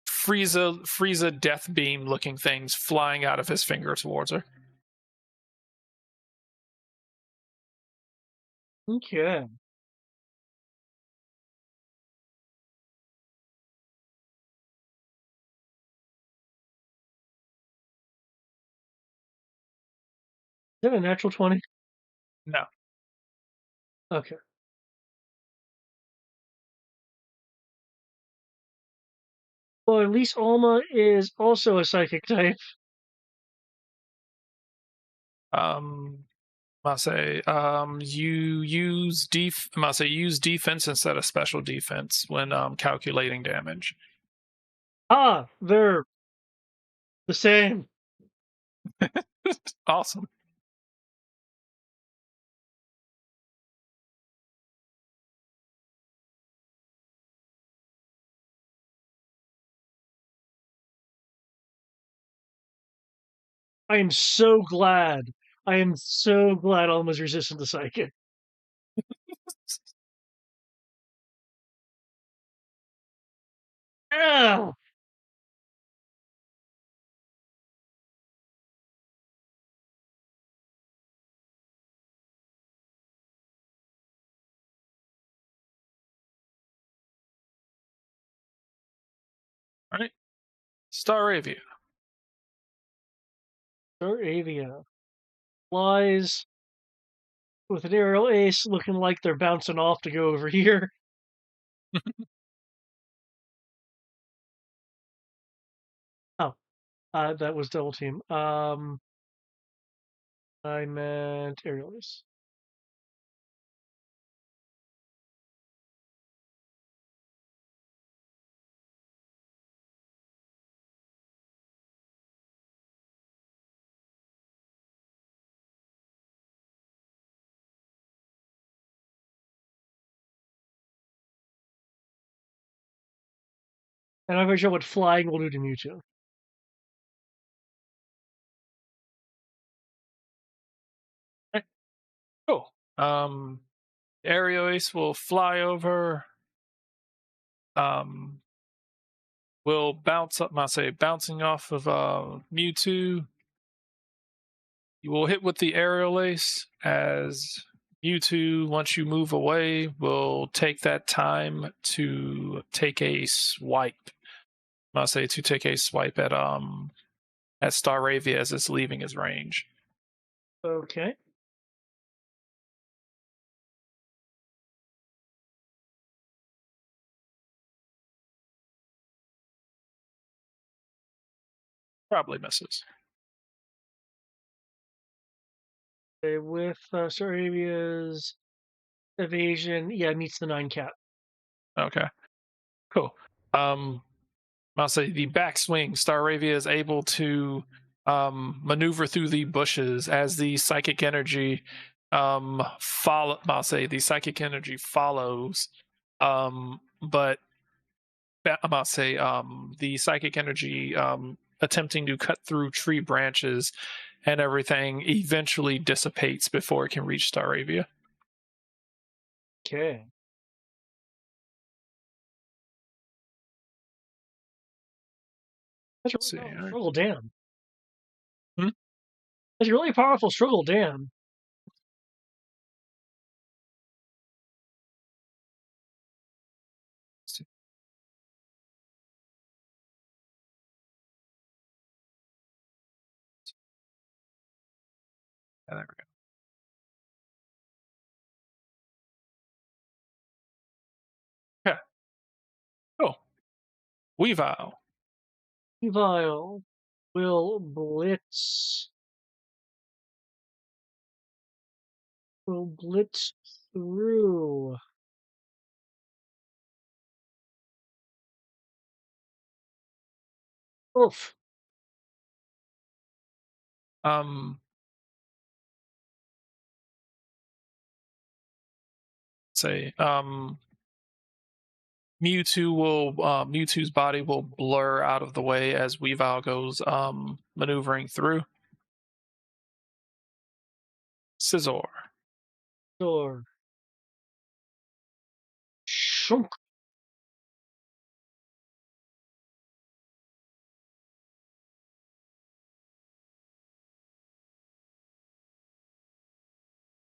Frieza death beam looking things flying out of his finger towards her. Okay. Is that a natural 20? No. Okay. Well, at least Alma is also a psychic type. Must say you use must say use defense instead of special defense when calculating damage. Ah, they're the same. Awesome. I am so glad. I am so glad Alma's resistant to psychic. Ah! All right. Staravia. Avia flies with an aerial ace looking like they're bouncing off to go over here. Oh, that was double team. I meant aerial ace. And I'm not sure what flying will do to Mewtwo. Cool. Aerial Ace will fly over. Will bounce up. I say bouncing off of Mewtwo. You will hit with the Aerial Ace as Mewtwo, once you move away, will take that time to take a swipe. I say to take a swipe at Staravia as it's leaving his range. Okay. Probably misses. Okay, with Saravia's evasion, yeah, meets the 9 cap. Okay. Cool. I'll say the backswing, Staravia is able to maneuver through the bushes as the psychic energy follow. I'll say the psychic energy follows, but I'll say the psychic energy attempting to cut through tree branches and everything eventually dissipates before it can reach Staravia. Okay. That's a Let's really see. powerful All right. struggle dam. Hmm? That's a really powerful struggle dam. Let's see. Yeah, there we go. Okay. Cool. Weavile. Evile will blitz. Will blitz through. Oof. Um, say Mewtwo's body will blur out of the way as Weavile goes maneuvering through. Scizor. Door. Shunk.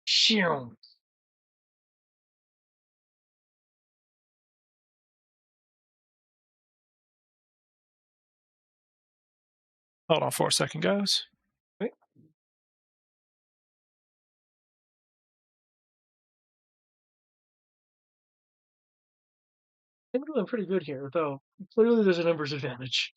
Shunk. Hold on for a second, guys. Right. I'm doing pretty good here, though. Clearly, there's a numbers advantage.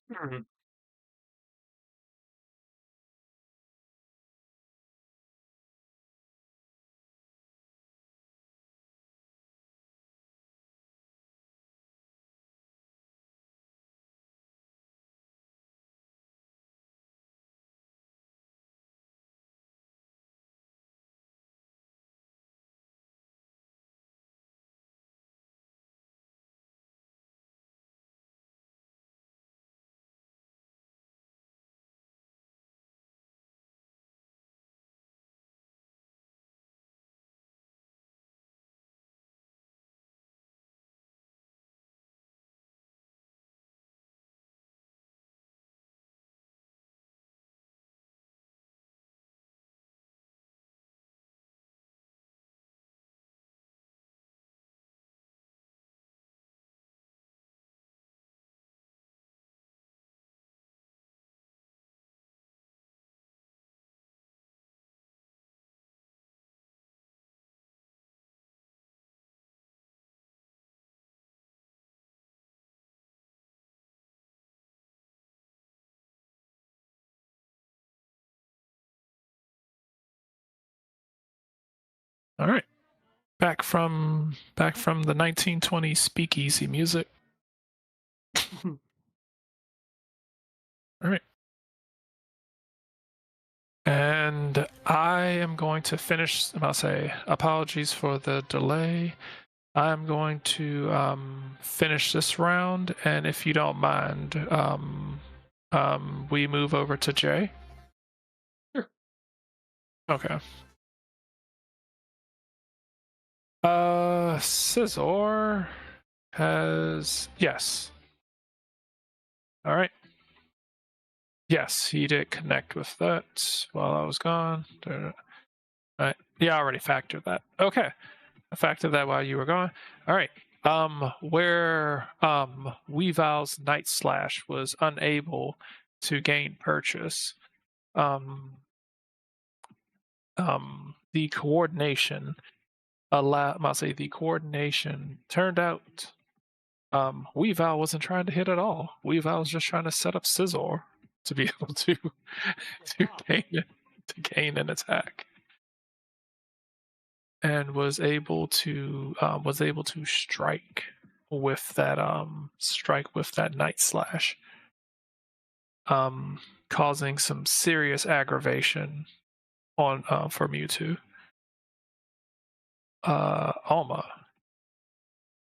All right. Back from the 1920s speakeasy music. All right. And I am going to finish, I'll say apologies for the delay. I'm going to finish this round, and if you don't mind, we move over to Jay. Sure. Okay. Scizor has yes. All right. Yes, he did connect with that while I was gone. All right. Yeah, I already factored that. Okay. I factored that while you were gone. All right. Where Weavile's Night Slash was unable to gain purchase, the coordination the coordination turned out Weavile wasn't trying to hit at all. Weavile was just trying to set up Scizor to be able to gain an attack, and was able to strike with that Night Slash, causing some serious aggravation on for Mewtwo. Alma.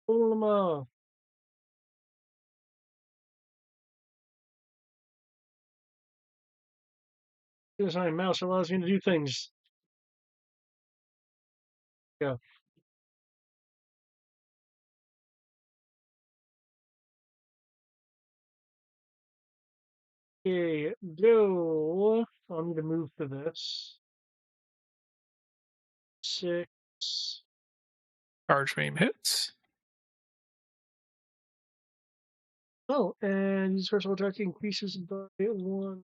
Ulma. Because my mouse allows me to do things. Go. Okay, go. I'll need to move to this. 6. Charge beam hits. Oh, and his personal attack increases by 1.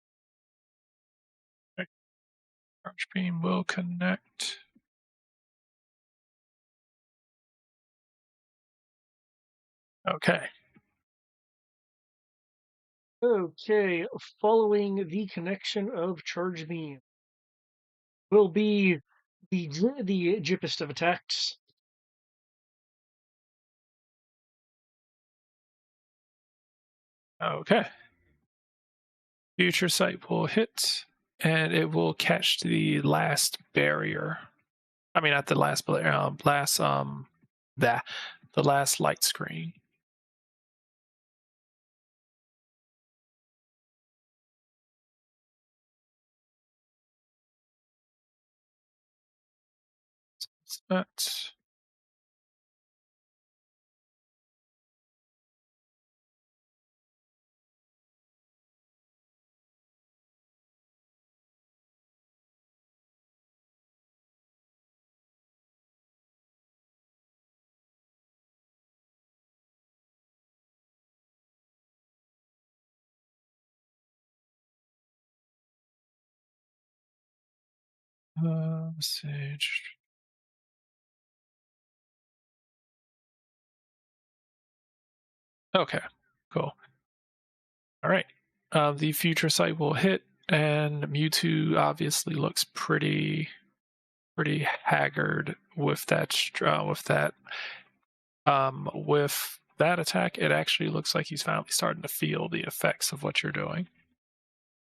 Charge beam will connect. Okay. Okay, following the connection of Charge Beam will be the jippest of attacks. Okay. Future Sight will hit, and it will catch the last barrier. I mean, not the last barrier. the last light screen. That. Message. Okay, cool. All right. The future site will hit, and Mewtwo obviously looks pretty haggard with that. With that attack, it actually looks like he's finally starting to feel the effects of what you're doing.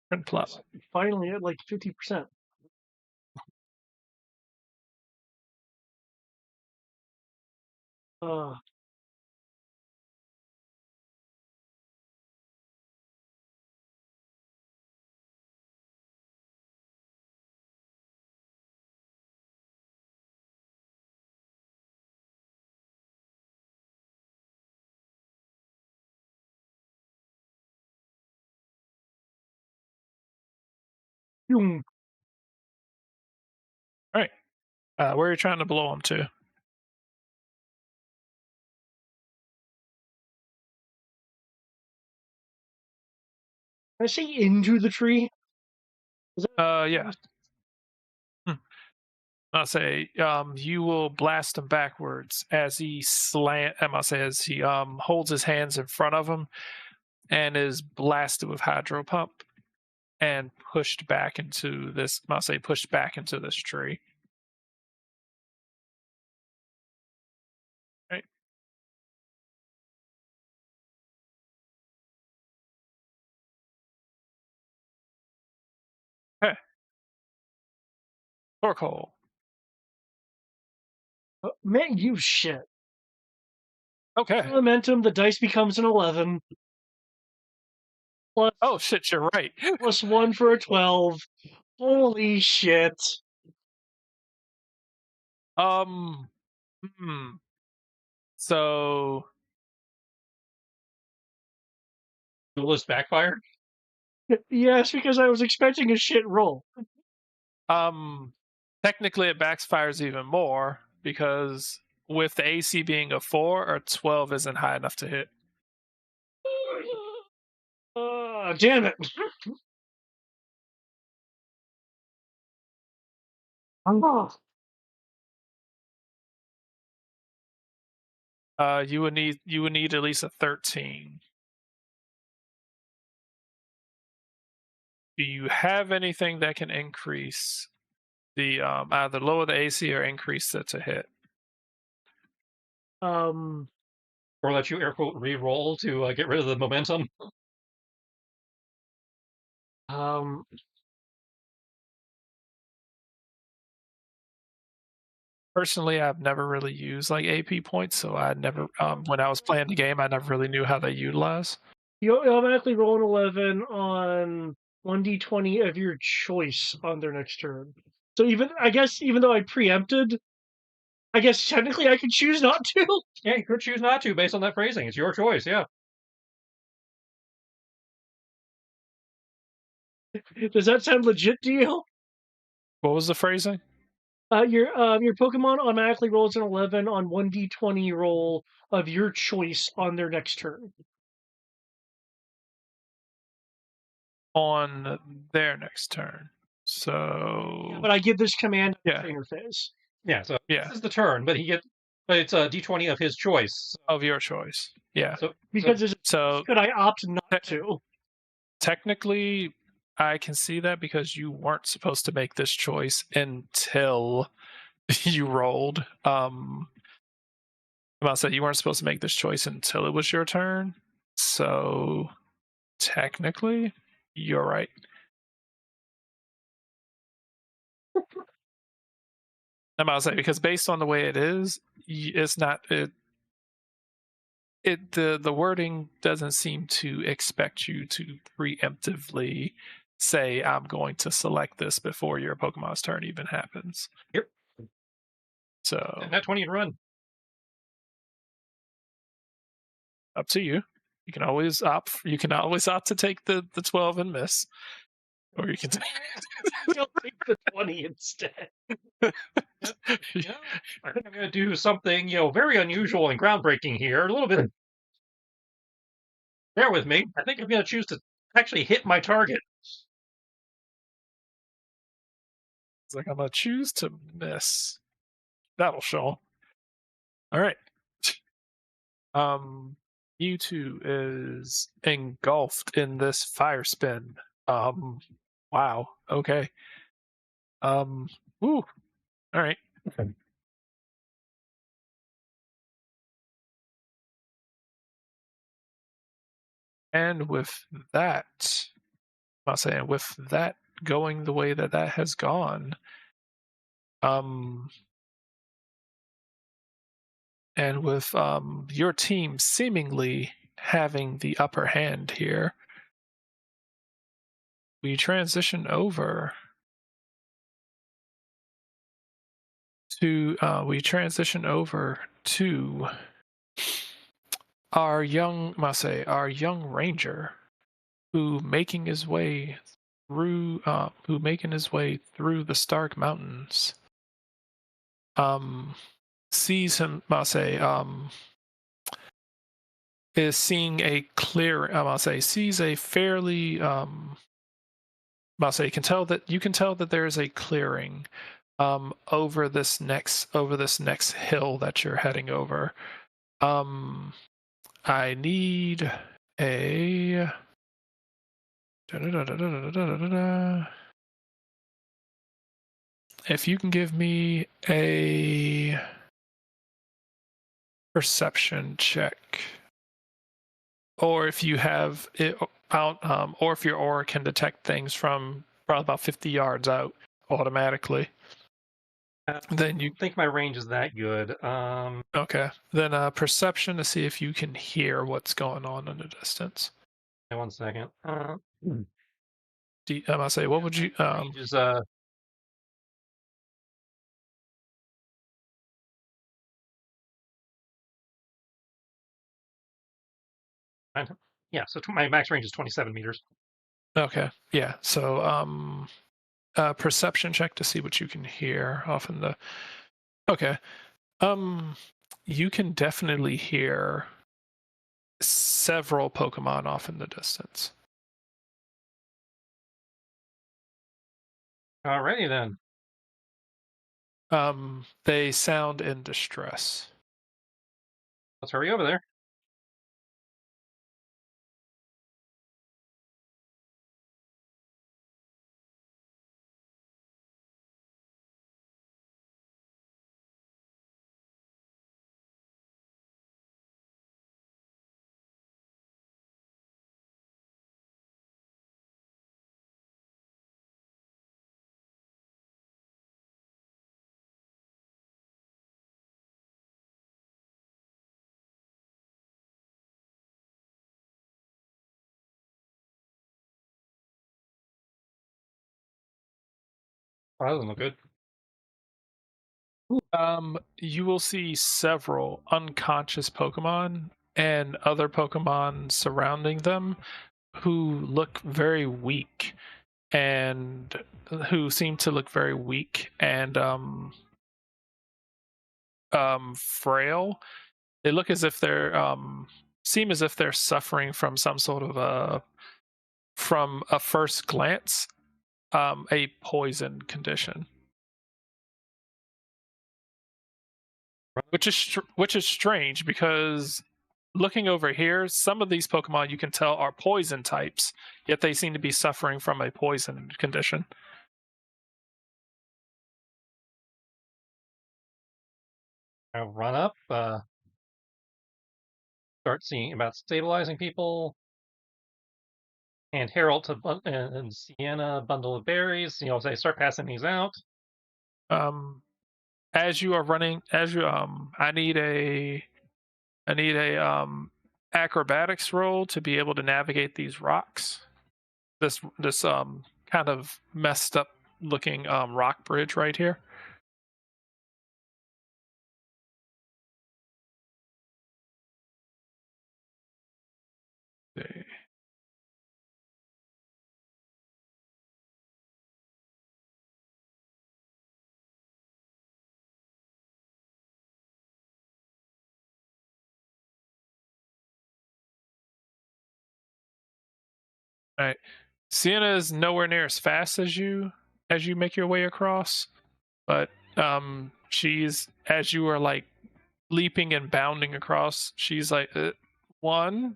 And plus, Finally at like 50%. Uh, Boom. all right. Where are you trying to blow him to? I say into the tree. Yeah. I'll say you will blast him backwards as he as he holds his hands in front of him and is blasted with hydro pump and pushed back into this. I'll say pushed back into this tree. Right. Okay. Torque hole. Man, you shit. Okay. Momentum, the dice becomes an 11. Plus, Oh shit, you're right. plus 1 for a 12. Holy shit. Um. So Duelist backfired. Yes, because I was expecting a shit roll. technically it backfires even more because with the AC being a 4, or 12 isn't high enough to hit. Damn it. Oh. You would need at least a 13. Do you have anything that can increase the either lower the AC or increase it to hit? Um, Or let you air quote re-roll to get rid of the momentum. um, Personally, I've never really used like AP points, so I never when I was playing the game, I never really knew how they utilize. you automatically roll an 11 on 1d20 of your choice on their next turn. So even though I preempted, I guess technically I could choose not to. Yeah, you could choose not to based on that phrasing. It's your choice. Yeah. Does that sound legit to you? What was the phrasing? Your Pokemon automatically rolls an 11 on 1d20 roll of your choice on their next turn. On their next turn. So Yeah, but I give this command in yeah, trainer phase. Yeah. So yeah, this is the turn, but it's a D20 of his choice. of your choice. Yeah. Because So could I opt not te- to? technically, I can see that because you weren't supposed to make this choice until you rolled. I'll say you weren't supposed to make this choice until it was your turn. So technically, you're right. I'm about to say because based on the way it is, it's not it. The wording doesn't seem to expect you to preemptively say I'm going to select this before your Pokemon's turn even happens. Yep. So Not 20 to run. up to you. You can always opt. You can always opt to take the 12 and miss, or you can. You'll take the 20 instead. Yep. Yeah. I think I'm going to do something, very unusual and groundbreaking here. A little bit. Bear with me. I think I'm going to choose to actually hit my target. It's like I'm gonna choose to miss. That'll show. All right. Mewtwo is engulfed in this fire spin. Wow. Okay. Ooh. All right. And with that, I'll say, with that going the way that has gone, and with your team seemingly having the upper hand here, we transition over to our young our young ranger who making his way through the Stark Mountains sees him is seeing a clear sees a fairly you can tell that there is a clearing over this next hill that you're heading over. I need a if you can give me a perception check, or if you have it out, or if your aura can detect things from probably about 50 yards out automatically. Then you think my range is that good. Okay. Then perception to see if you can hear what's going on in the distance. 1 second. I must say, what would you? Range is yeah. So my max range is 27 meters. Okay. Yeah. So perception check to see what you can hear off in the. Okay. You can definitely hear several Pokemon off in the distance. Alrighty then. They sound in distress. Let's hurry over there. Oh, that doesn't look good. You will see several unconscious Pokemon and other Pokemon surrounding them who look very weak and frail. They look as if they're seem as if they're suffering from some sort of from a first glance a poison condition. Which is strange because looking over here, some of these Pokemon you can tell are poison types, yet they seem to be suffering from a poison condition. I'll run up, start seeing about stabilizing people, and Harold and Sienna a bundle of berries. Say start passing these out. as you are running, as you I need a acrobatics roll to be able to navigate these rocks. This kind of messed up looking rock bridge right here. See. All right. Sienna is nowhere near as fast as you make your way across, but she's as you are like leaping and bounding across, she's like 1,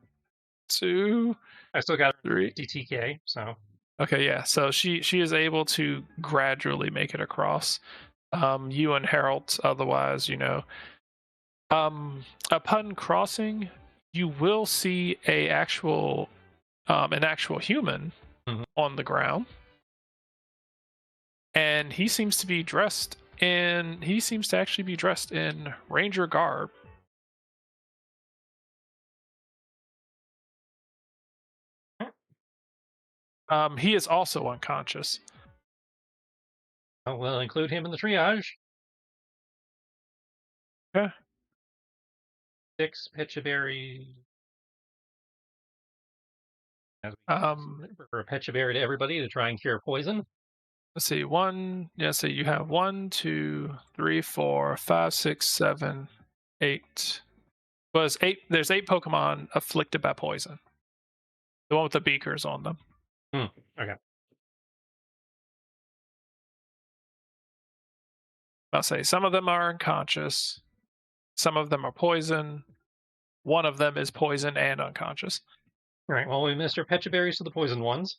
2, I still got 3. 50 TK, so Okay, yeah. So she is able to gradually make it across. You and Harold, otherwise, upon crossing, you will see an actual human Mhm. on the ground, and he seems to actually be dressed in ranger garb. He is also unconscious. we'll include him in the triage. Yeah. 6 Petchaberry. As we Um, for a Petchaberry to everybody to try and cure poison. let's see. So you have 1, 2, 3, 4, 5, 6, 7, 8. Was 8? There's 8 Pokemon afflicted by poison. The one with the beakers on them. Okay. I'll say some of them are unconscious, some of them are poison. One of them is poison and unconscious. All right. Well, we missed our Petchaberries to the poison ones.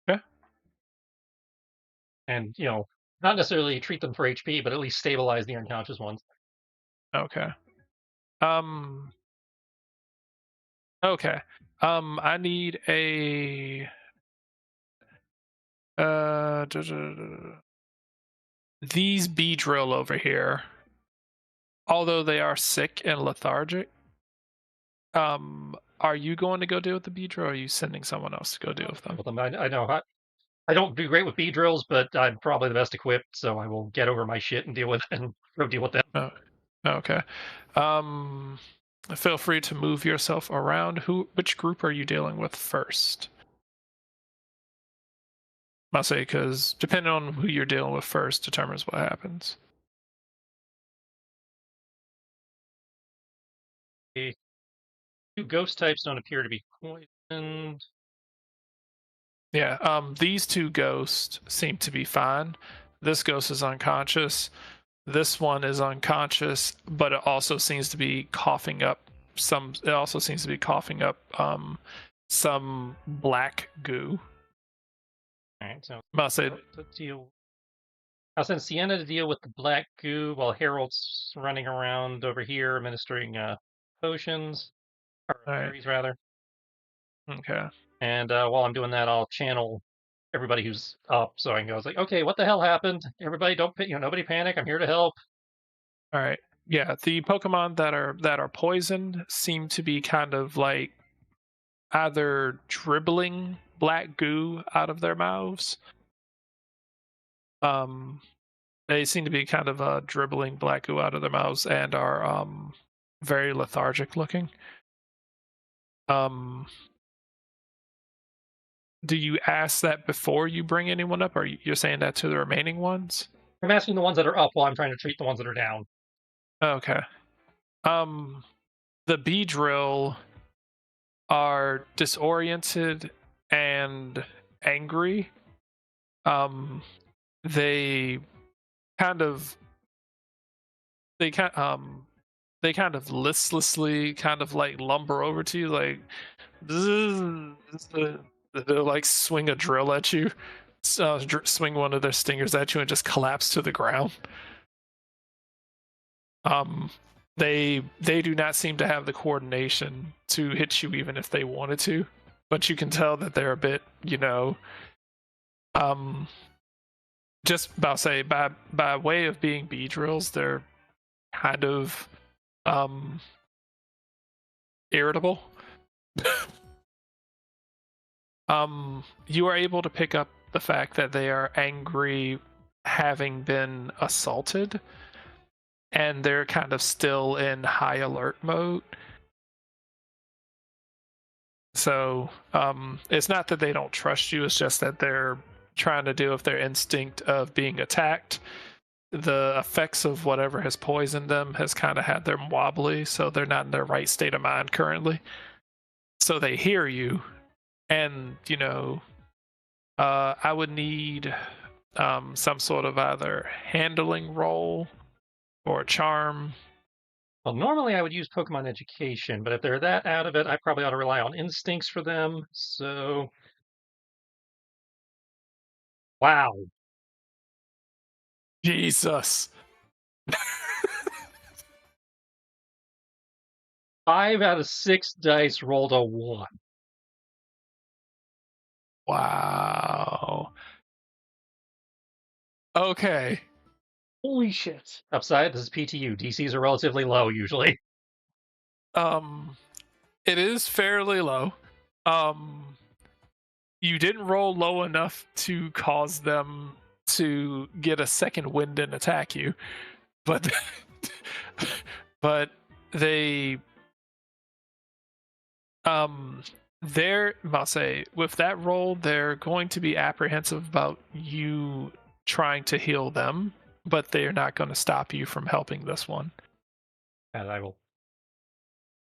Yeah. And, not necessarily treat them for HP, but at least stabilize the unconscious ones. Okay. Okay. I need a these Beedrill over here, although they are sick and lethargic. Are you going to go deal with the Beedrill, or are you sending someone else to go deal with them? I know I don't do great with bee drills, but I'm probably the best equipped, so I will get over my shit and deal with it and go deal with them. Oh, okay. Feel free to move yourself around. Which group are you dealing with first? I'll say because depending on who you're dealing with first determines what happens. The 2 ghost types don't appear to be poisoned. Yeah. These 2 ghosts seem to be fine. This ghost is unconscious. This one is unconscious, but it also seems to be coughing up some. It also seems to be coughing up some black goo. All right, so I'll say I'll send Sienna to deal with the black goo while Harold's running around over here administering potions, or All right. berries rather. Okay. And while I'm doing that, I'll channel everybody who's up, so I can go. I was like, okay, what the hell happened? Everybody, don't nobody panic. I'm here to help. All right. Yeah, the Pokemon that are poisoned seem to be kind of like either dribbling black goo out of their mouths. They seem to be kind of dribbling black goo out of their mouths and are very lethargic looking. Do you ask that before you bring anyone up, or you're saying that to the remaining ones? I'm asking the ones that are up while I'm trying to treat the ones that are down. Okay. The Beedrill are disoriented and angry. They kind of they kind of listlessly kind of like lumber over to you, like they'll like swing a drill at you, swing one of their stingers at you, and just collapse to the ground. They do not seem to have the coordination to hit you even if they wanted to, but you can tell that they're a bit, just about say by way of being bee drills, they're kind of irritable. You are able to pick up the fact that they are angry having been assaulted, and they're kind of still in high alert mode. So it's not that they don't trust you, it's just that they're trying to deal with their instinct of being attacked. The effects of whatever has poisoned them has kind of had them wobbly, so they're not in their right state of mind currently. So they hear you, and I would need some sort of either handling roll or charm. Well, normally I would use Pokemon Education, but if they're that out of it, I probably ought to rely on instincts for them. So, wow, Jesus. 5 out of 6 dice rolled a 1. Wow. Okay. Holy shit! Upside, this is PTU. DCs are relatively low usually. It is fairly low. You didn't roll low enough to cause them to get a second wind and attack you, but but they I'll say with that roll, they're going to be apprehensive about you trying to heal them, but they're not going to stop you from helping this one. And I will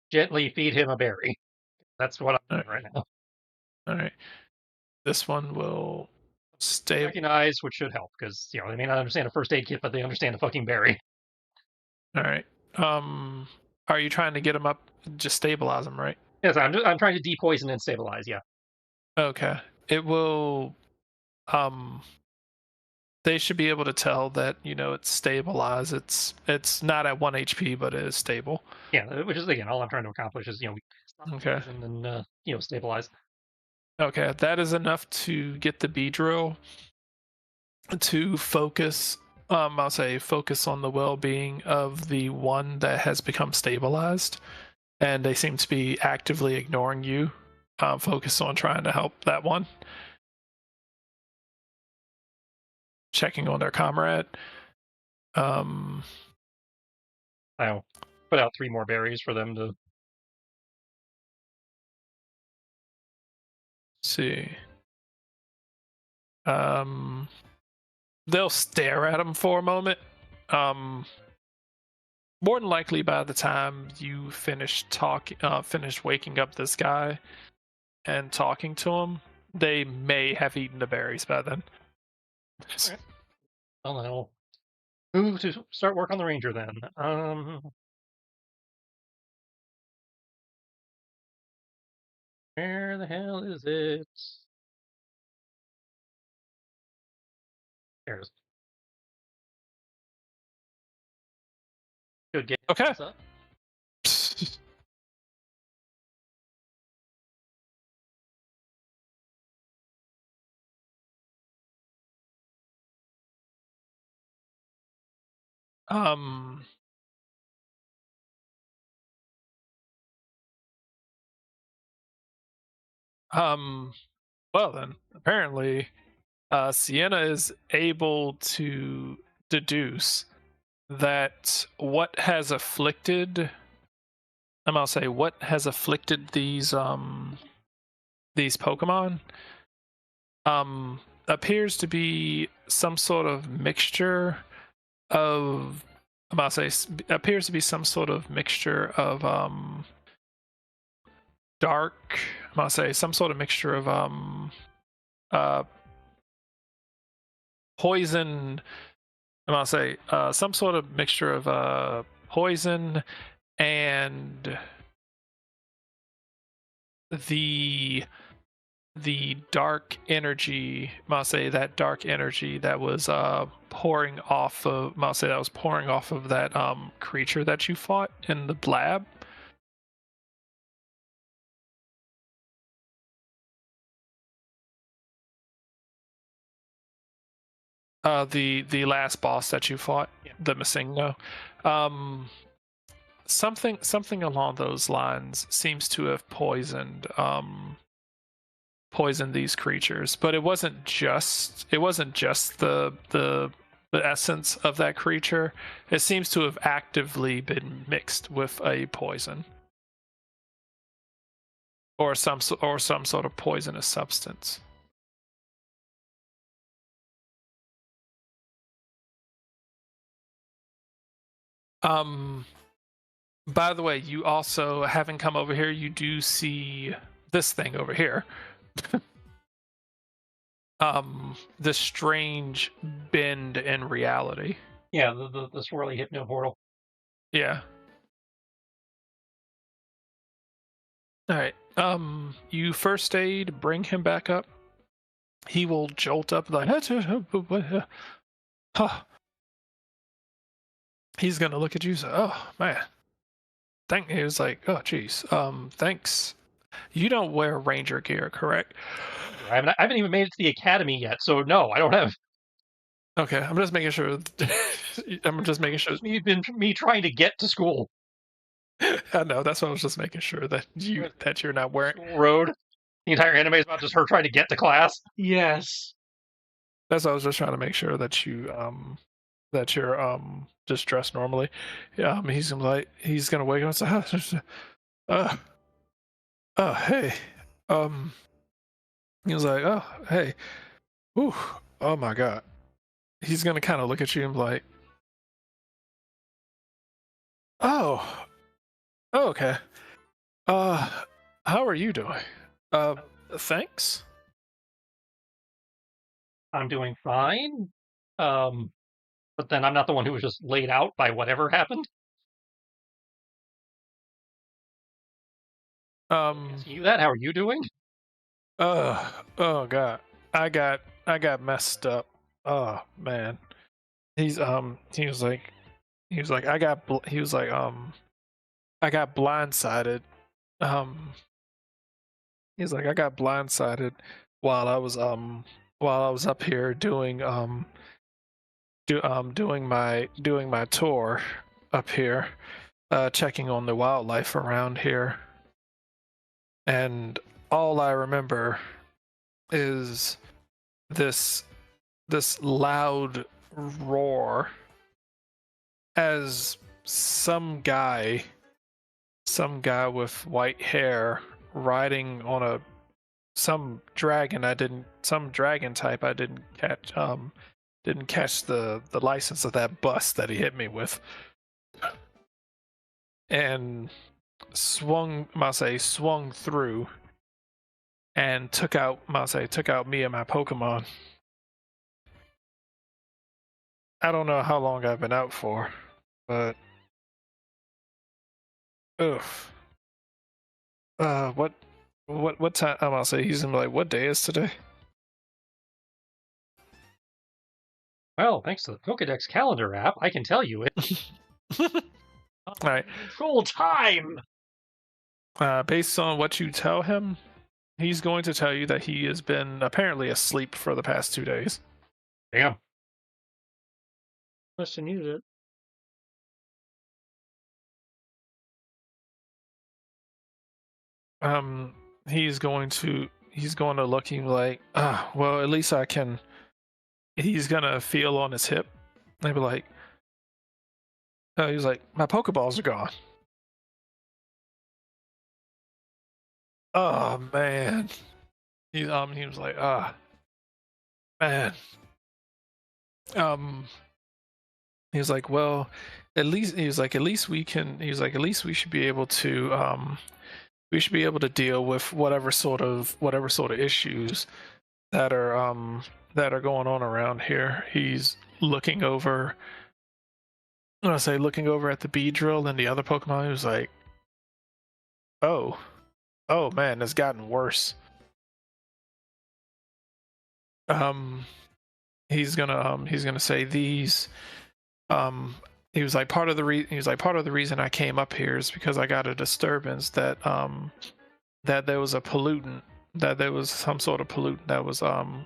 gently feed him a berry. That's what I'm doing right now. All right. This one will stay. Recognize, which should help, because they may not understand a first aid kit, but they understand a fucking berry. All right. Are you trying to get them up? Just stabilize them, right? Yes, I'm trying to depoison and stabilize. Yeah. Okay. It will. They should be able to tell that it's stabilized. It's not at 1 HP, but it is stable. Yeah, which is again all I'm trying to accomplish is Okay. and then stabilize. Okay, that is enough to get the bee drill to focus. I'll say focus on the well-being of the one that has become stabilized, and they seem to be actively ignoring you. Focus on trying to help that one. Checking on their comrade. I'll put out 3 more berries for them to see. They'll stare at him for a moment. More than likely, by the time you finish waking up this guy and talking to him, they may have eaten the berries by then. Right. Well, I'll move to start work on the ranger then. Where the hell is it? There's. Should get Okay. this up. um. Well then, apparently, Sienna is able to deduce that what has afflicted. I'll say what has afflicted these Pokemon appears to be some sort of mixture of appears to be some sort of mixture of dark some sort of mixture of poison. Some sort of mixture of poison and the dark energy. That dark energy that was pouring off of that creature that you fought in the lab. The last boss that you fought, Yeah. the Sinnoh. Something along those lines seems to have poisoned these creatures, but it wasn't just the essence of that creature. It seems to have actively been mixed with a poison or some sort of poisonous substance. By the way, you also, having come over here, you do see this thing over here. This strange bend in reality. Yeah, the swirly hypno portal. Yeah. All right. You first aid, bring him back up. He will jolt up like, huh. He's gonna look at you. So, oh man. He was like, oh geez. Thanks. You don't wear ranger gear, correct? I haven't even made it to the academy yet, so no, I don't have. Okay, I'm just making sure. I'm just making sure. Me trying to get to school. I know. That's why I was just making sure that you're not wearing. School road. The entire anime is about just her trying to get to class. Yes. That's why I was just trying to make sure that you're just dressed normally. Yeah, he's gonna wake up and say, hey. He was like, oh hey, ooh, oh my god. He's gonna kind of look at you and be like, oh, okay. How are you doing? Thanks. I'm doing fine. But then I'm not the one who was just laid out by whatever happened. Asking you that? How are you doing? Oh god, I got messed up. Oh man, he was like I got blindsided. He's like I got blindsided while I was up here doing my tour up here, checking on the wildlife around here, and all I remember is this loud roar as some guy with white hair riding on some dragon type I didn't catch the license of that bus that he hit me with, and swung through and took out me and my Pokemon. I don't know how long I've been out for, but oof. What time? I'm gonna say he's gonna be like, what day is today? Well, thanks to the Pokedex calendar app, I can tell you it. All right. Control time. Based on what you tell him, he's going to tell you that he has been apparently asleep for the past 2 days. Damn. Must have needed it. He's going to look him like, well, at least I can. He's gonna feel on his hip. And be like, he's like, my Pokeballs are gone. Oh man. He was like, man. He was like, well, at least we should be able to deal with whatever sort of issues that are going on around here. He's looking over at the Beedrill and the other Pokemon. He was like, oh man, it's gotten worse. He's gonna say these. He was like, part of the reason I came up here is because I got a disturbance that there was a pollutant, that there was some sort of pollutant that was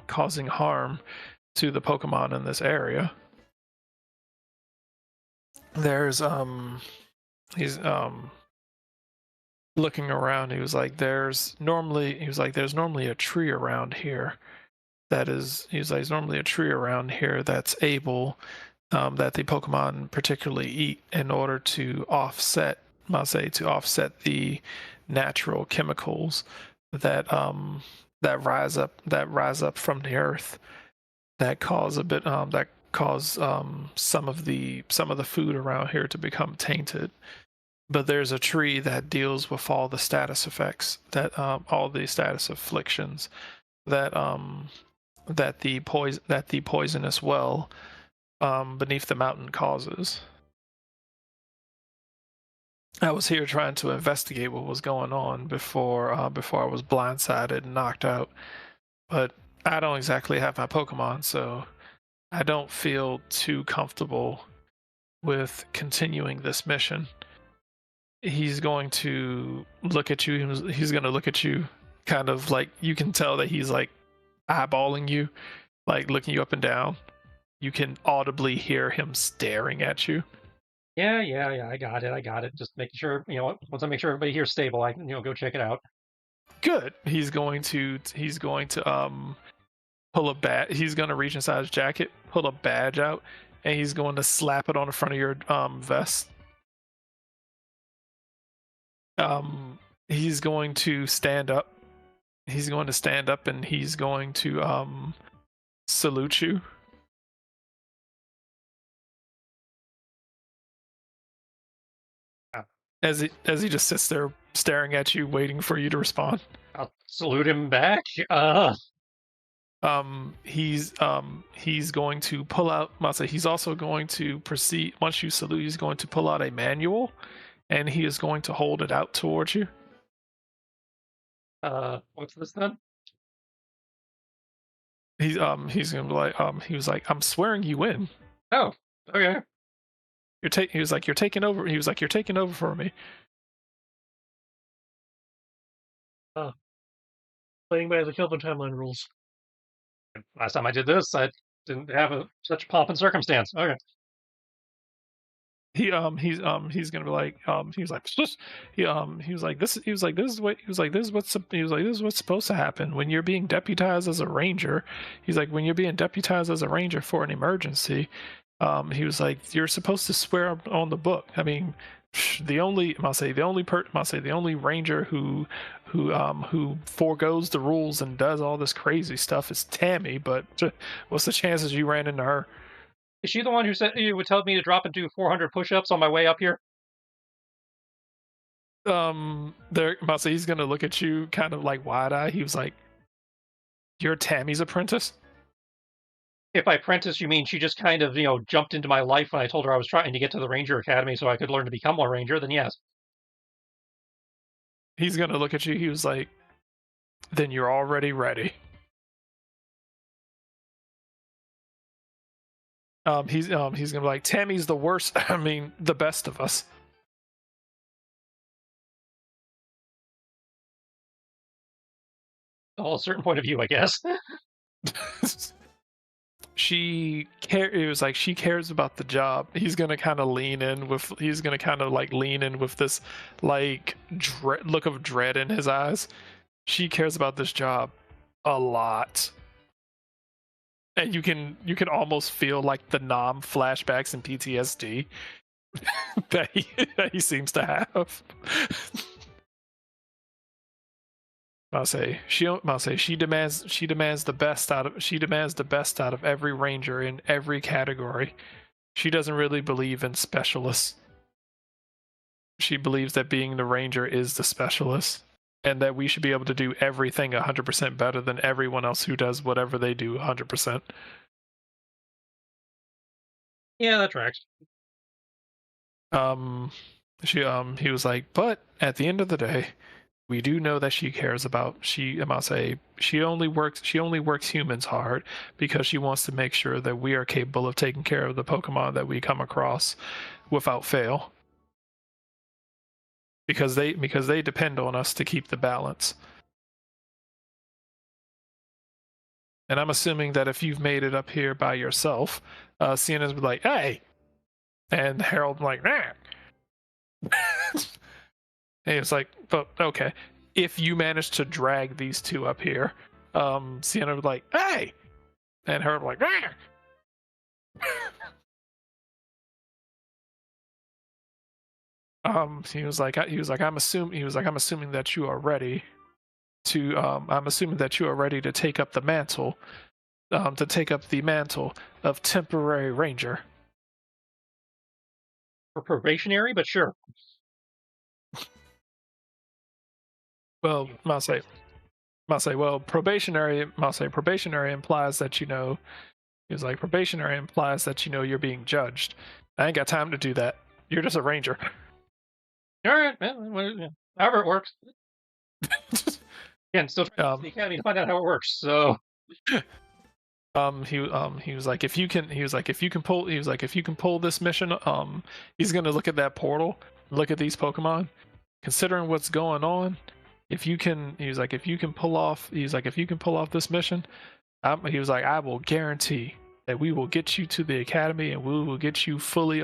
causing harm to the Pokemon in this area. There's he's looking around. He was like, there's normally a tree around here there's normally a tree around here that's able that the Pokemon particularly eat in order to offset the natural chemicals that rise up from the earth that cause some of the food around here to become tainted. But there's a tree that deals with all the status effects all the status afflictions that the poisonous well beneath the mountain causes. I was here trying to investigate what was going on before I was blindsided and knocked out. But I don't exactly have my Pokemon, so I don't feel too comfortable with continuing this mission. He's going to look at you. He's going to look at you, kind of like you can tell that he's like eyeballing you, like looking you up and down. You can audibly hear him staring at you. Yeah. I got it. Just making sure, once I make sure everybody here is stable, I can, go check it out. Good. He's going to pull a badge. He's going to reach inside his jacket, pull a badge out, and he's going to slap it on the front of your vest. He's going to stand up. He's going to stand up and he's going to salute you. As he just sits there staring at you, waiting for you to respond. I'll salute him back. He's going to pull out. He's also going to proceed. Once you salute, he's going to pull out a manual, and he is going to hold it out towards you. What's this then? He's gonna be like, he was like, I'm swearing you in. Oh, okay. He was like, you're taking over. He was like, you're taking over for me. Playing by the Kelvin timeline rules. Last time I did this, I didn't have such pomp and circumstance. Okay. He's gonna be like he was like this is what's supposed to happen when you're being deputized as a ranger. He's like, when you're being deputized as a ranger for an emergency, he was like, you're supposed to swear on the book. I mean, the only ranger who forgoes the rules and does all this crazy stuff is Tammy, but what's the chances you ran into her? Is she the one who said you would tell me to drop and do 400 push-ups on my way up here? He's gonna look at you kind of like wide-eyed. He was like, you're Tammy's apprentice? If by apprentice you mean she just kind of, jumped into my life when I told her I was trying to get to the Ranger Academy so I could learn to become a ranger, then yes. He's gonna look at you. He was like, then you're already ready. He's gonna be like, Tammy's the worst. I mean, the best of us. Well, a certain point of view, I guess. It was like, she cares about the job. He's gonna kind of lean in with this like look of dread in his eyes. She cares about this job a lot. And you can almost feel like the Nom flashbacks and PTSD that he seems to have. She demands the best out of every ranger in every category. She doesn't really believe in specialists. She believes that being the ranger is the specialist, and that we should be able to do everything 100% better than everyone else who does whatever they do 100%. Yeah, that tracks. He was like, but at the end of the day, we do know that she cares about she only works humans hard because she wants to make sure that we are capable of taking care of the Pokemon that we come across without fail. Because they depend on us to keep the balance. And I'm assuming that if you've made it up here by yourself, Sienna's be like, "Hey," and Harold like, "Nah." And he was like, "But okay, if you manage to drag these two up here," Sienna was like, "Hey," and Harold like, "Nah." I'm assuming that you are ready to I'm assuming that you are ready to take up the mantle of temporary ranger. For probationary, but sure. Well, probationary implies that probationary implies that you're being judged. I ain't got time to do that. You're just a ranger. All right, however it works. Again, still trying to get to the academy to find out how it works. So he was like, if you can pull this mission, he's gonna look at that portal, look at these Pokemon, considering what's going on. If you can pull off this mission, I will guarantee that we will get you to the academy and we will get you fully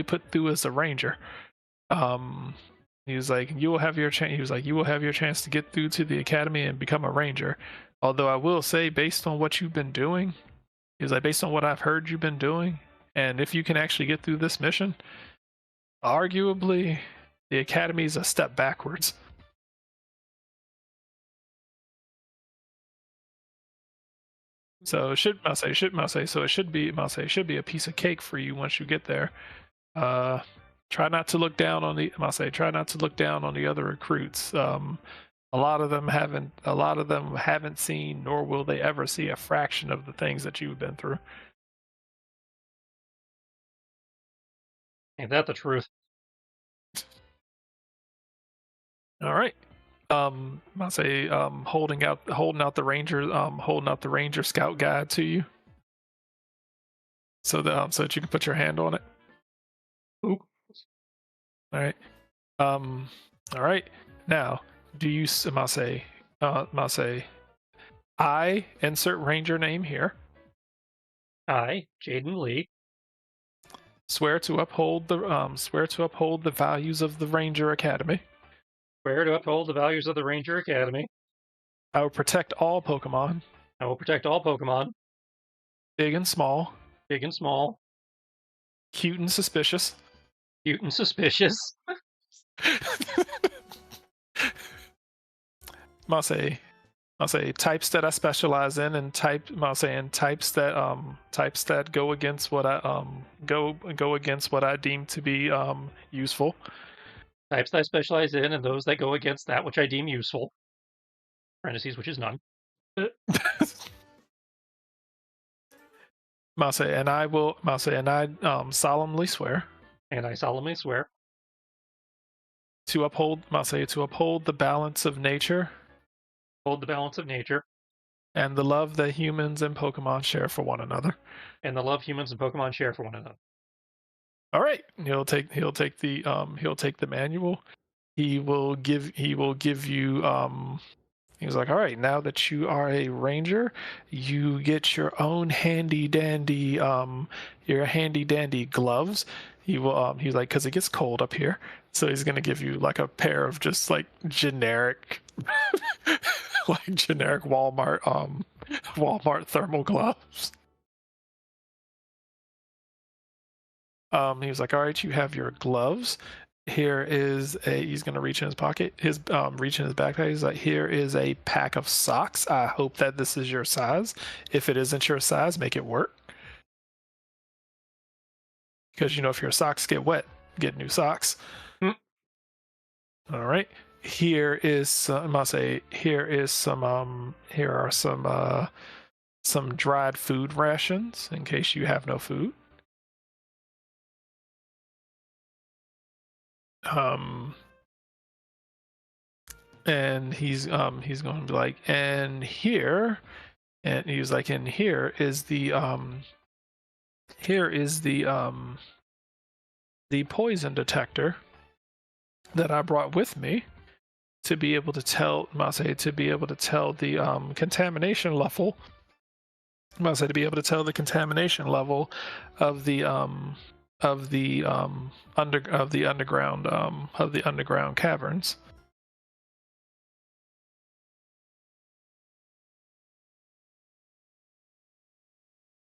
put through as a ranger. He was like, you will have your chance. He was like, you will have your chance to get through to the academy and become a ranger. Although I will say, based on what you've been doing, he was like, based on what I've heard you've been doing, and if you can actually get through this mission, arguably the academy is a step backwards. So it should be a piece of cake for you once you get there. Try not to look down on the other recruits. A lot of them haven't seen, nor will they ever see, a fraction of the things that you've been through. ain't that the truth? All right. Holding out the ranger scout guide to you, so that you can put your hand on it. Oop. All right. All right. Now, do you, I insert ranger name here. I, Jaden Lee, Swear to uphold the values of the Ranger Academy. swear to uphold the values of the Ranger Academy. I will protect all Pokemon, I will protect all Pokemon, big and small, big and small, cute and suspicious. cute and suspicious. I'll say types that I specialize in, and types that go against what I deem to be useful. Types that I specialize in, and those that go against that which I deem useful. Parentheses, which is none. And I solemnly swear. And I solemnly swear To uphold the balance of nature. Hold the balance of nature. And the love that humans and Pokemon share for one another. And the love humans and Pokemon share for one another. All right. He'll take the manual. He will give you he was like, all right, now that you are a ranger, you get your own handy dandy gloves. He's like, because it gets cold up here, so he's gonna give you like a pair of just like generic generic Walmart thermal gloves. He was like, all right, you have your gloves. He's gonna reach in his pocket, reach in his backpack. He's like, here is a pack of socks. I hope that this is your size. If it isn't your size, make it work. Because if your socks get wet, get new socks. All right. Here are some dried food rations in case you have no food. And he's going to be like, and he was like, and here is the poison detector that I brought with me. to be able to tell, to be able to tell the contamination level. To be able to tell the contamination level of the underground caverns.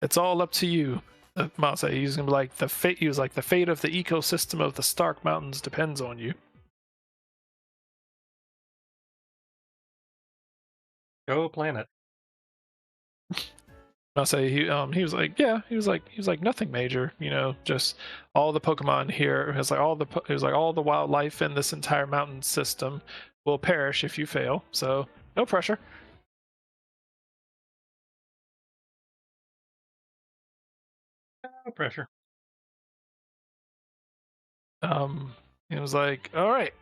It's all up to you. He's gonna be like the fate. He was like the fate of the ecosystem of the Stark Mountains depends on you. Go planet. He was like, yeah, he was like nothing major, just all the Pokemon here. It was like all the wildlife in this entire mountain system will perish if you fail. So no pressure. No pressure. He was like, all right.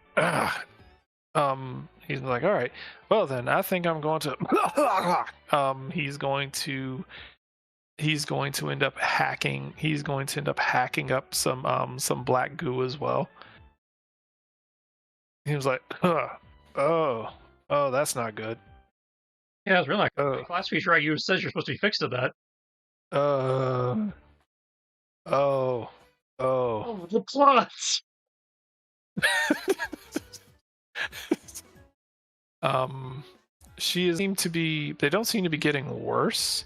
He's like, all right. Well then, I think I'm going to. He's going to end up hacking. He's going to end up hacking up some black goo as well. He was like, oh, that's not good. Yeah, it's really not. The class feature I used says you're supposed to be fixed to that. Oh, the plots. She seem to be. They don't seem to be getting worse.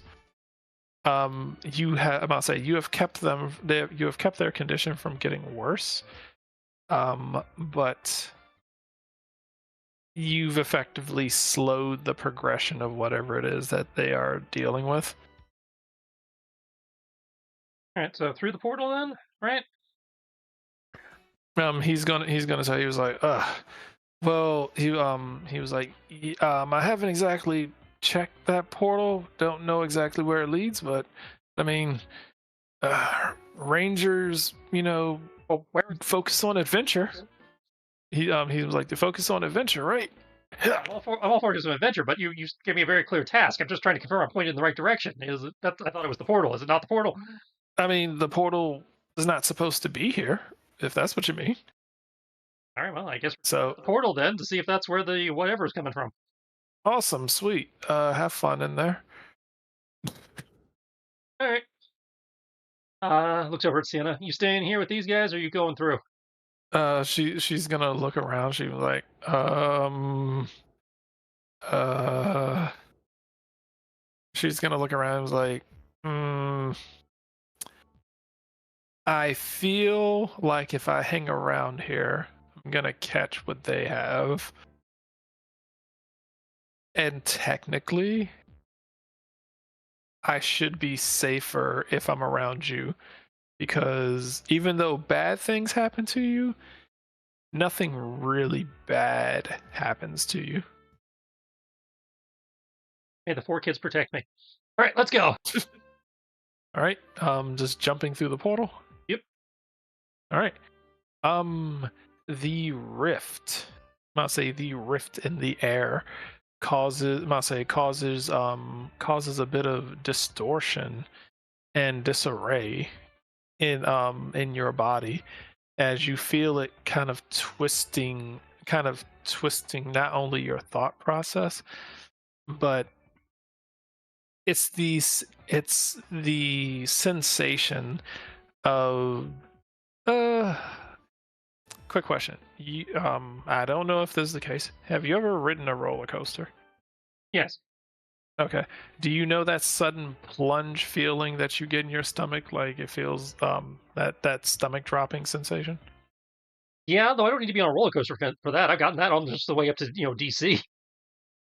You have. I'll say you have kept them. You have kept their condition from getting worse. But you've effectively slowed the progression of whatever it is that they are dealing with. All right, so through the portal then, right? He's gonna say, he was like, well, he was like, I haven't exactly checked that portal, don't know exactly where it leads, but I mean, Rangers, Where? focus on adventure. He was like, to focus on adventure, right? I'm all for some adventure, but you gave me a very clear task. I'm just trying to confirm I'm pointed in the right direction. Is it that I thought it was the portal? Is it not the portal? I mean, the portal is not supposed to be here, if that's what you mean. All right, well, I guess So the portal then to see if that's where the whatever is coming from. awesome, sweet. Have fun in there. All right. Looks over at Sienna. You staying here with these guys, or are you going through? She's gonna look around. She was like, she's gonna look around and was like, I feel like if I hang around here, I'm gonna catch what they have. And technically, I should be safer if I'm around you. Because even though bad things happen to you, nothing really bad happens to you. Hey, the 4 kids protect me. All right, let's go. All right, just jumping through the portal. Yep. All right. The rift. The rift in the air causes causes a bit of distortion and disarray in your body as you feel it kind of twisting not only your thought process, but it's the sensation of quick question. I don't know if this is the case. Have you ever ridden a roller coaster? Yes. Okay. Do you know that sudden plunge feeling that you get in your stomach? Like it feels that stomach dropping sensation? Yeah, though I don't need to be on a roller coaster for that. I've gotten that on just the way up to DC.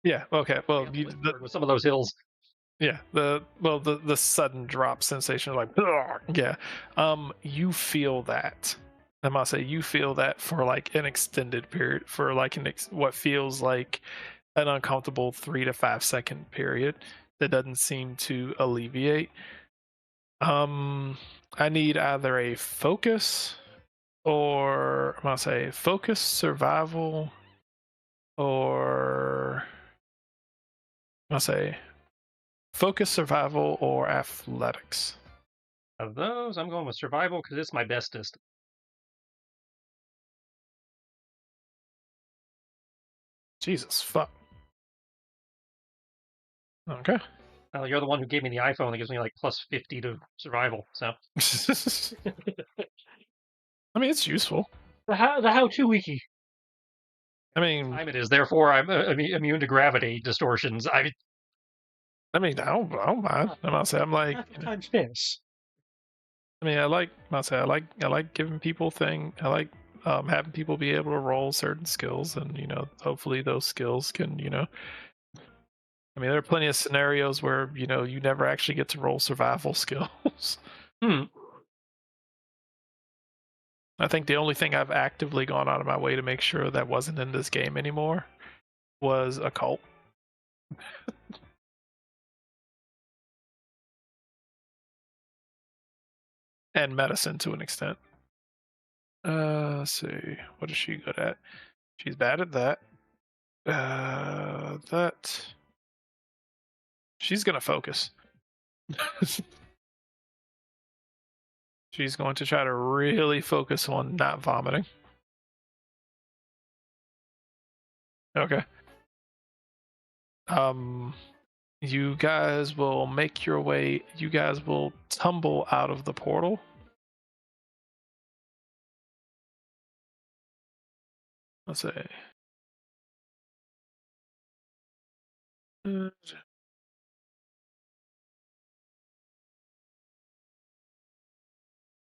Yeah. Okay. Well, With some of those hills. yeah. The sudden drop sensation, like yeah. You feel that. I must say, you feel that for like an extended period, for like what feels like an uncomfortable 3 to 5 second period that doesn't seem to alleviate. I need either a focus or I must say focus, survival, or I must say focus, survival, or athletics. Of those, I'm going with survival because it's my bestest. Jesus fuck. Okay. Well, you're the one who gave me the iPhone that gives me like plus 50 to survival. So I mean, it's useful. The how-to wiki. I mean, time it is. Therefore, I'm immune to gravity distortions. I don't mind. I'm not saying I'm like. Half the time space. I mean, I like giving people I like having people be able to roll certain skills, and hopefully those skills can. I mean, there are plenty of scenarios where you never actually get to roll survival skills. Hmm. I think the only thing I've actively gone out of my way to make sure that wasn't in this game anymore was occult. And medicine to an extent. Let's see. What is she good at? She's bad at that. That. She's gonna focus. She's going to try to really focus on not vomiting. Okay. You guys will make your way. You guys will tumble out of the portal. Let's see.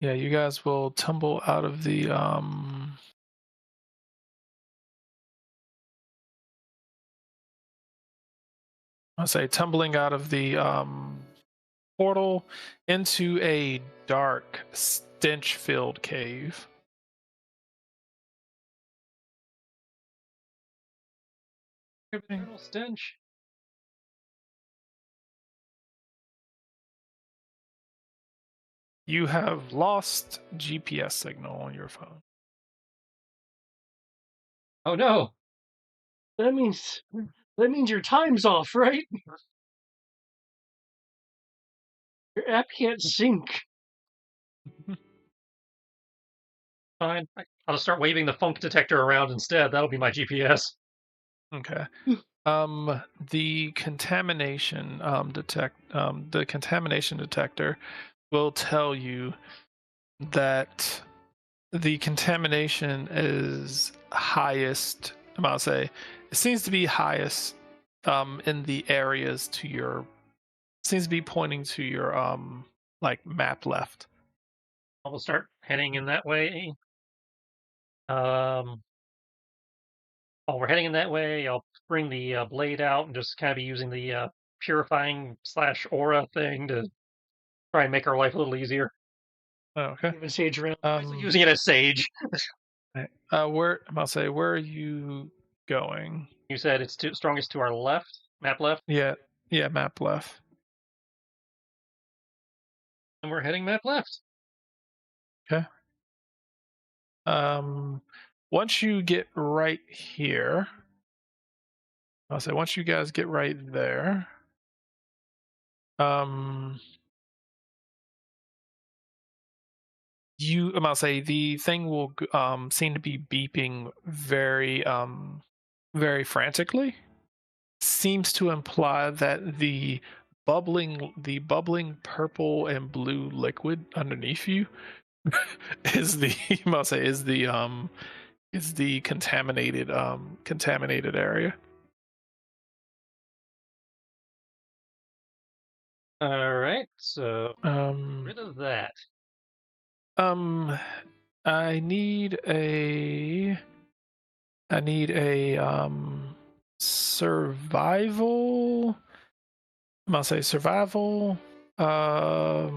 Yeah, you guys will tumble out of the I'll say tumbling out of the portal into a dark, stench-filled cave. Little stench. You have lost GPS signal on your phone. Oh no! That means your time's off, right? Your app can't sync. Fine. I'll just start waving the funk detector around instead. That'll be my GPS. Okay. The contamination detector will tell you that the contamination is highest. I'll say it seems to be highest in the areas to your. Seems to be pointing to your like map left. I'll start heading in that way. While we're heading in that way, I'll bring the blade out and just kind of be using the purifying / aura thing to try and make our life a little easier. Okay. Even sage around. Using it as sage. Where are you going? You said it's strongest to our left, map left, Yeah, map left. and we're heading map left. Okay. Once you get right here, I'll say once you guys get right there, I'll say the thing will seem to be beeping very very frantically. Seems to imply that the bubbling purple and blue liquid underneath you is the I'll say is the contaminated area. All right, so rid of that. I need a survival. I'll say survival. I'll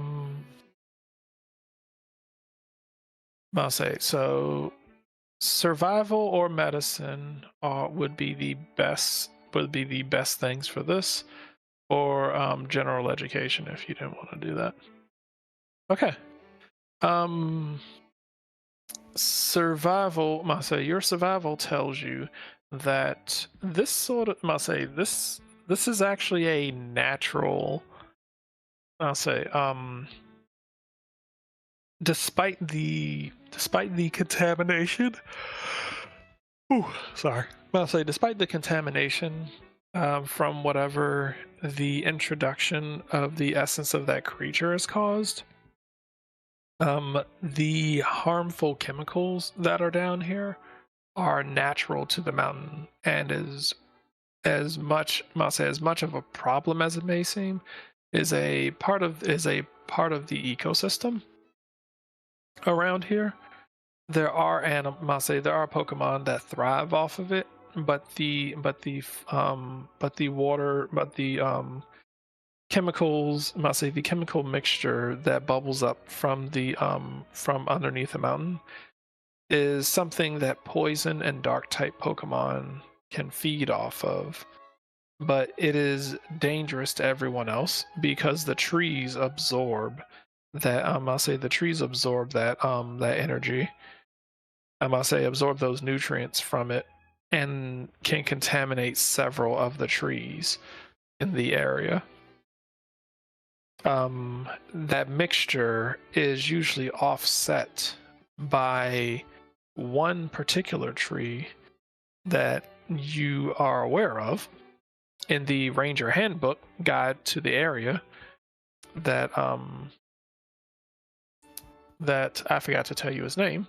say so. Survival or medicine would be the best things for this, or general education if you didn't want to do that. Okay. Survival. I'll say your survival tells you that this sort of. I'll say this is actually a natural. I'll say despite the contamination, Sorry. I'll say, despite the contamination from whatever the introduction of the essence of that creature has caused, the harmful chemicals that are down here are natural to the mountain, and is as much, I'll say, as much of a problem as it may seem, is a part of the ecosystem around here. There are I'll say there are Pokemon that thrive off of it, but the chemicals, I'll say the chemical mixture that bubbles up from the from underneath the mountain is something that poison and dark type Pokemon can feed off of. But it is dangerous to everyone else because the trees absorb that. I'll say the trees absorb that energy. I'll say absorb those nutrients from it and can contaminate several of the trees in the area. That mixture is usually offset by one particular tree that you are aware of in the Ranger Handbook Guide to the Area that that I forgot to tell you his name.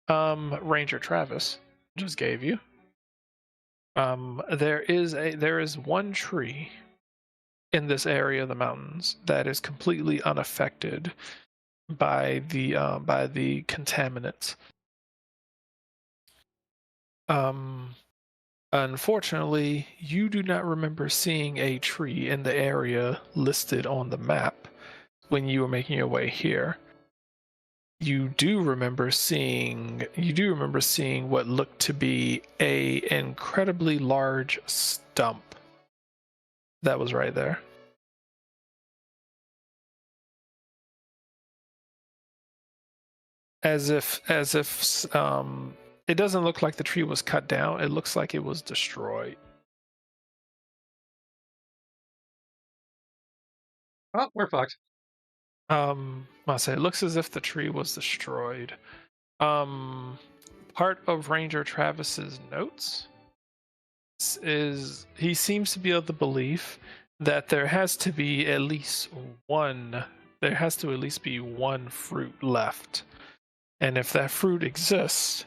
Ranger Travis just gave you. There is one tree in this area of the mountains that is completely unaffected by the contaminants. Unfortunately, you do not remember seeing a tree in the area listed on the map when you were making your way here. You do remember seeing what looked to be a incredibly large stump that was right there. As if it doesn't look like the tree was cut down, it looks like it was destroyed. Oh, we're fucked. I say it looks as if the tree was destroyed. Part of Ranger Travis's notes is he seems to be of the belief that there has to at least be one fruit left. And if that fruit exists,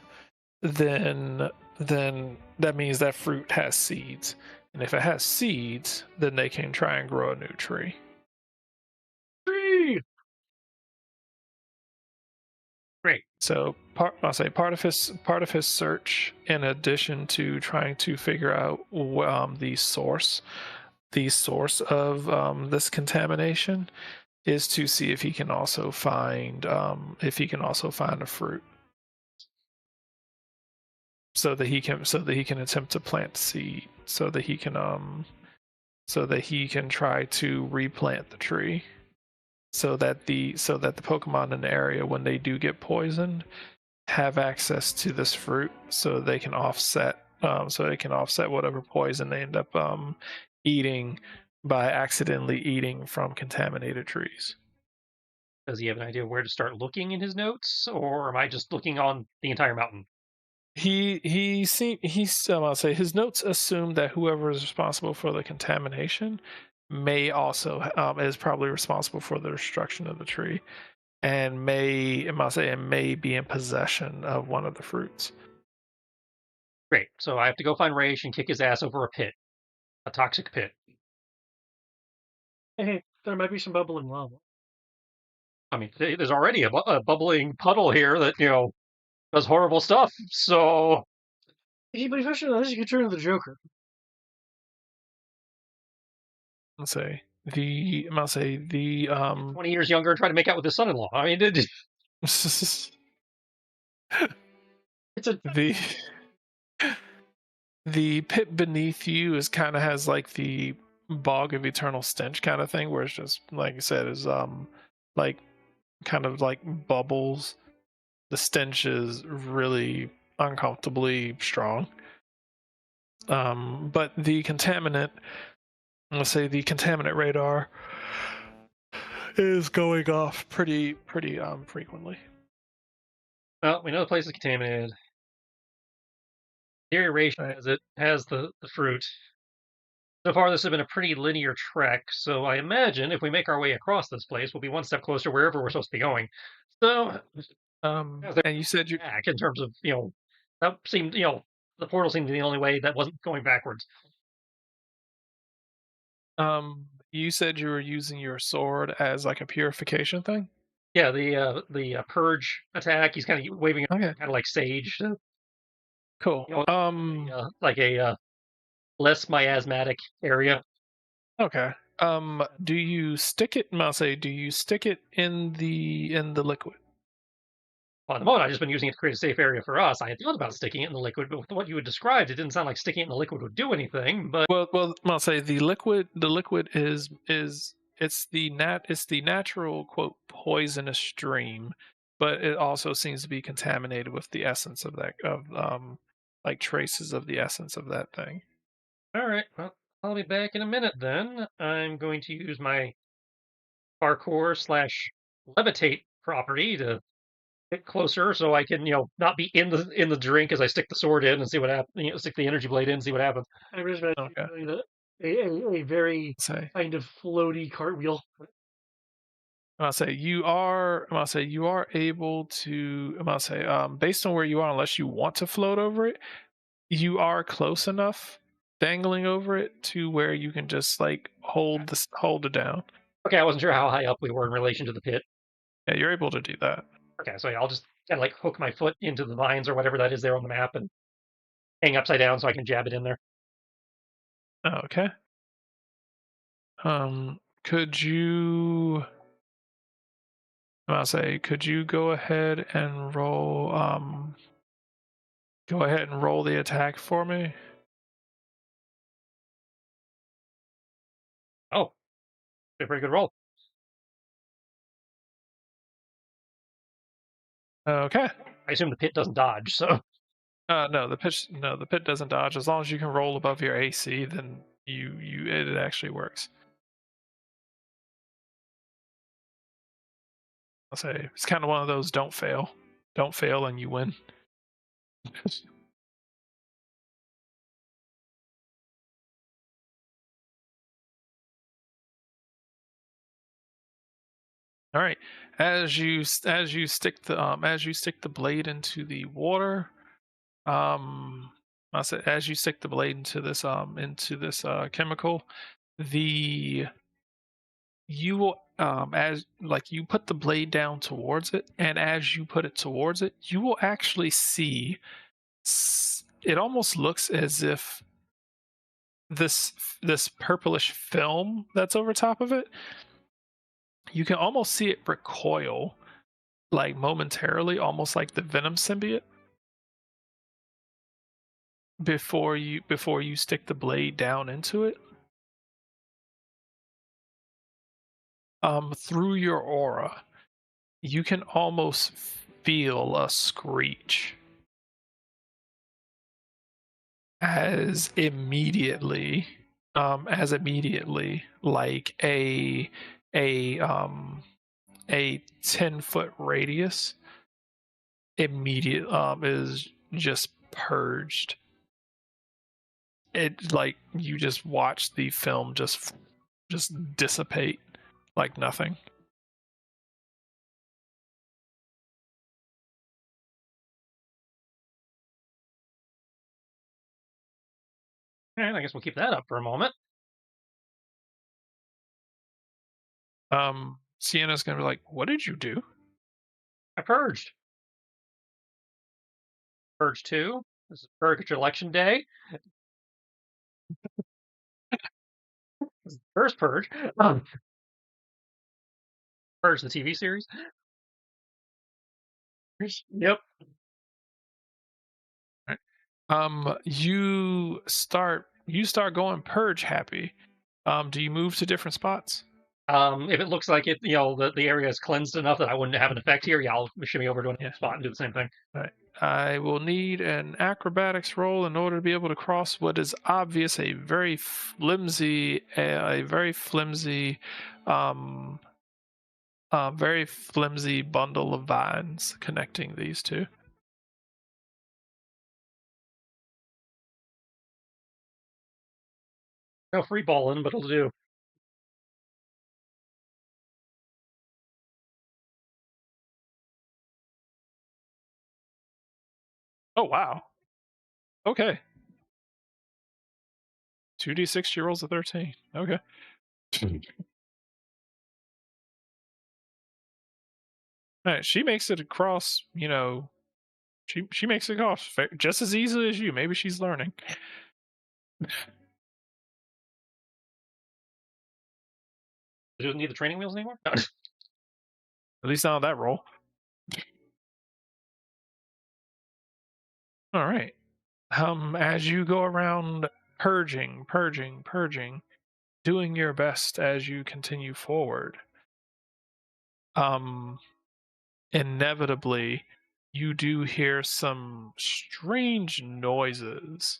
then that means that fruit has seeds. And if it has seeds, then they can try and grow a new tree. Great. So part of his search, in addition to trying to figure out the source of this contamination, is to see if he can also find a fruit, so that he can attempt to plant seed, so that he can try to replant the tree, so that the Pokemon in the area, when they do get poisoned, have access to this fruit, so they can offset whatever poison they end up eating by accidentally eating from contaminated trees. Does he have an idea where to start looking in his notes, or am I just looking on the entire mountain? I'll say his notes assume that whoever is responsible for the contamination may also is probably responsible for the destruction of the tree, and may be in possession of one of the fruits. Great. So I have to go find Raish and kick his ass over a toxic pit. Hey, there might be some bubbling lava. I mean, there's already a bubbling puddle here that does horrible stuff. So Hey, but especially unless you can turn into the Joker. Let's say the 20 years younger and try to make out with his son-in-law. I mean, It's a the pit beneath you has like the bog of eternal stench kind of thing, where it's just, like I said, is like kind of like bubbles. The stench is really uncomfortably strong. But the contaminant radar is going off pretty frequently. well, we know the place is contaminated. Deterioration Right. has the fruit. So far, this has been a pretty linear trek, so I imagine if we make our way across this place, we'll be one step closer wherever we're supposed to be going. So, how's there And you said you back in terms of that seemed the portal seemed to be the only way that wasn't going backwards. you said you were using your sword as like a purification thing. Yeah, the purge attack. He's kind of waving, Okay, kind of like sage, so, cool. like a less miasmatic area. Okay. Do you stick it? I'll say, do you stick it in the liquid? Well, at the moment, I've just been using it to create a safe area for us. I had thought about sticking it in the liquid, but with what you had described, it didn't sound like sticking it in the liquid would do anything. But I'll say the liquid. The liquid is it's the natural quote poisonous stream, but it also seems to be contaminated with the essence of that of like traces of the essence of that thing. all right, well, I'll be back in a minute then. I'm going to use my parkour slash levitate property to get closer so I can, not be in the drink as I stick the sword in and see what happens. Stick the energy blade in and see what happens. I just imagine Okay. you doing a very Say kind of floaty cartwheel. I'll say you are able to. I'll say based on where you are, unless you want to float over it, you are close enough dangling over it to where you can just like hold it down. Okay, I wasn't sure how high up we were in relation to the pit. Yeah, you're able to do that. Okay, so yeah, I'll just kind of like hook my foot into the vines or whatever that is there on the map and hang upside down so I can jab it in there. Okay. Could you? I'll say, could you go ahead and roll? Go ahead and roll the attack for me. Oh, a pretty good roll. Okay. I assume the pit doesn't dodge, so No, the pit doesn't dodge. As long as you can roll above your AC, then it actually works. I'll say it's kind of one of those don't fail, and you win. All right, as you stick the blade into the water, I said as you stick the blade into this chemical, the you will as like you put the blade down towards it, and as you put it towards it, you will actually see it almost looks as if this purplish film that's over top of it, you can almost see it recoil like momentarily, almost like the venom symbiote before you stick the blade down into it. Through your aura, you can almost feel a screech as immediately like a um a 10-foot radius immediate is just purged. It like you just watch the film just dissipate like nothing. and I guess we'll keep that up for a moment. Sienna's gonna be like, "What did you do?" I purged. Purge 2. This is Purge Election Day. This is the first Purge. Purge the TV series. Yep. Right. You start going purge happy. Do you move to different spots? If it looks like it, the area is cleansed enough that I wouldn't have an effect here, yeah, I'll shimmy over to another Yeah. spot and do the same thing. All right. I will need an acrobatics roll in order to be able to cross what is obvious um, very flimsy bundle of vines connecting these two. No free balling, but it'll do. Oh wow. Okay. 2d6 she rolls a 13. Okay. Alright, she makes it across, she makes it across just as easily as you. Maybe she's learning. She doesn't need the training wheels anymore. No. At least not on that roll. Alright. As you go around purging, doing your best as you continue forward, um, inevitably you do hear some strange noises.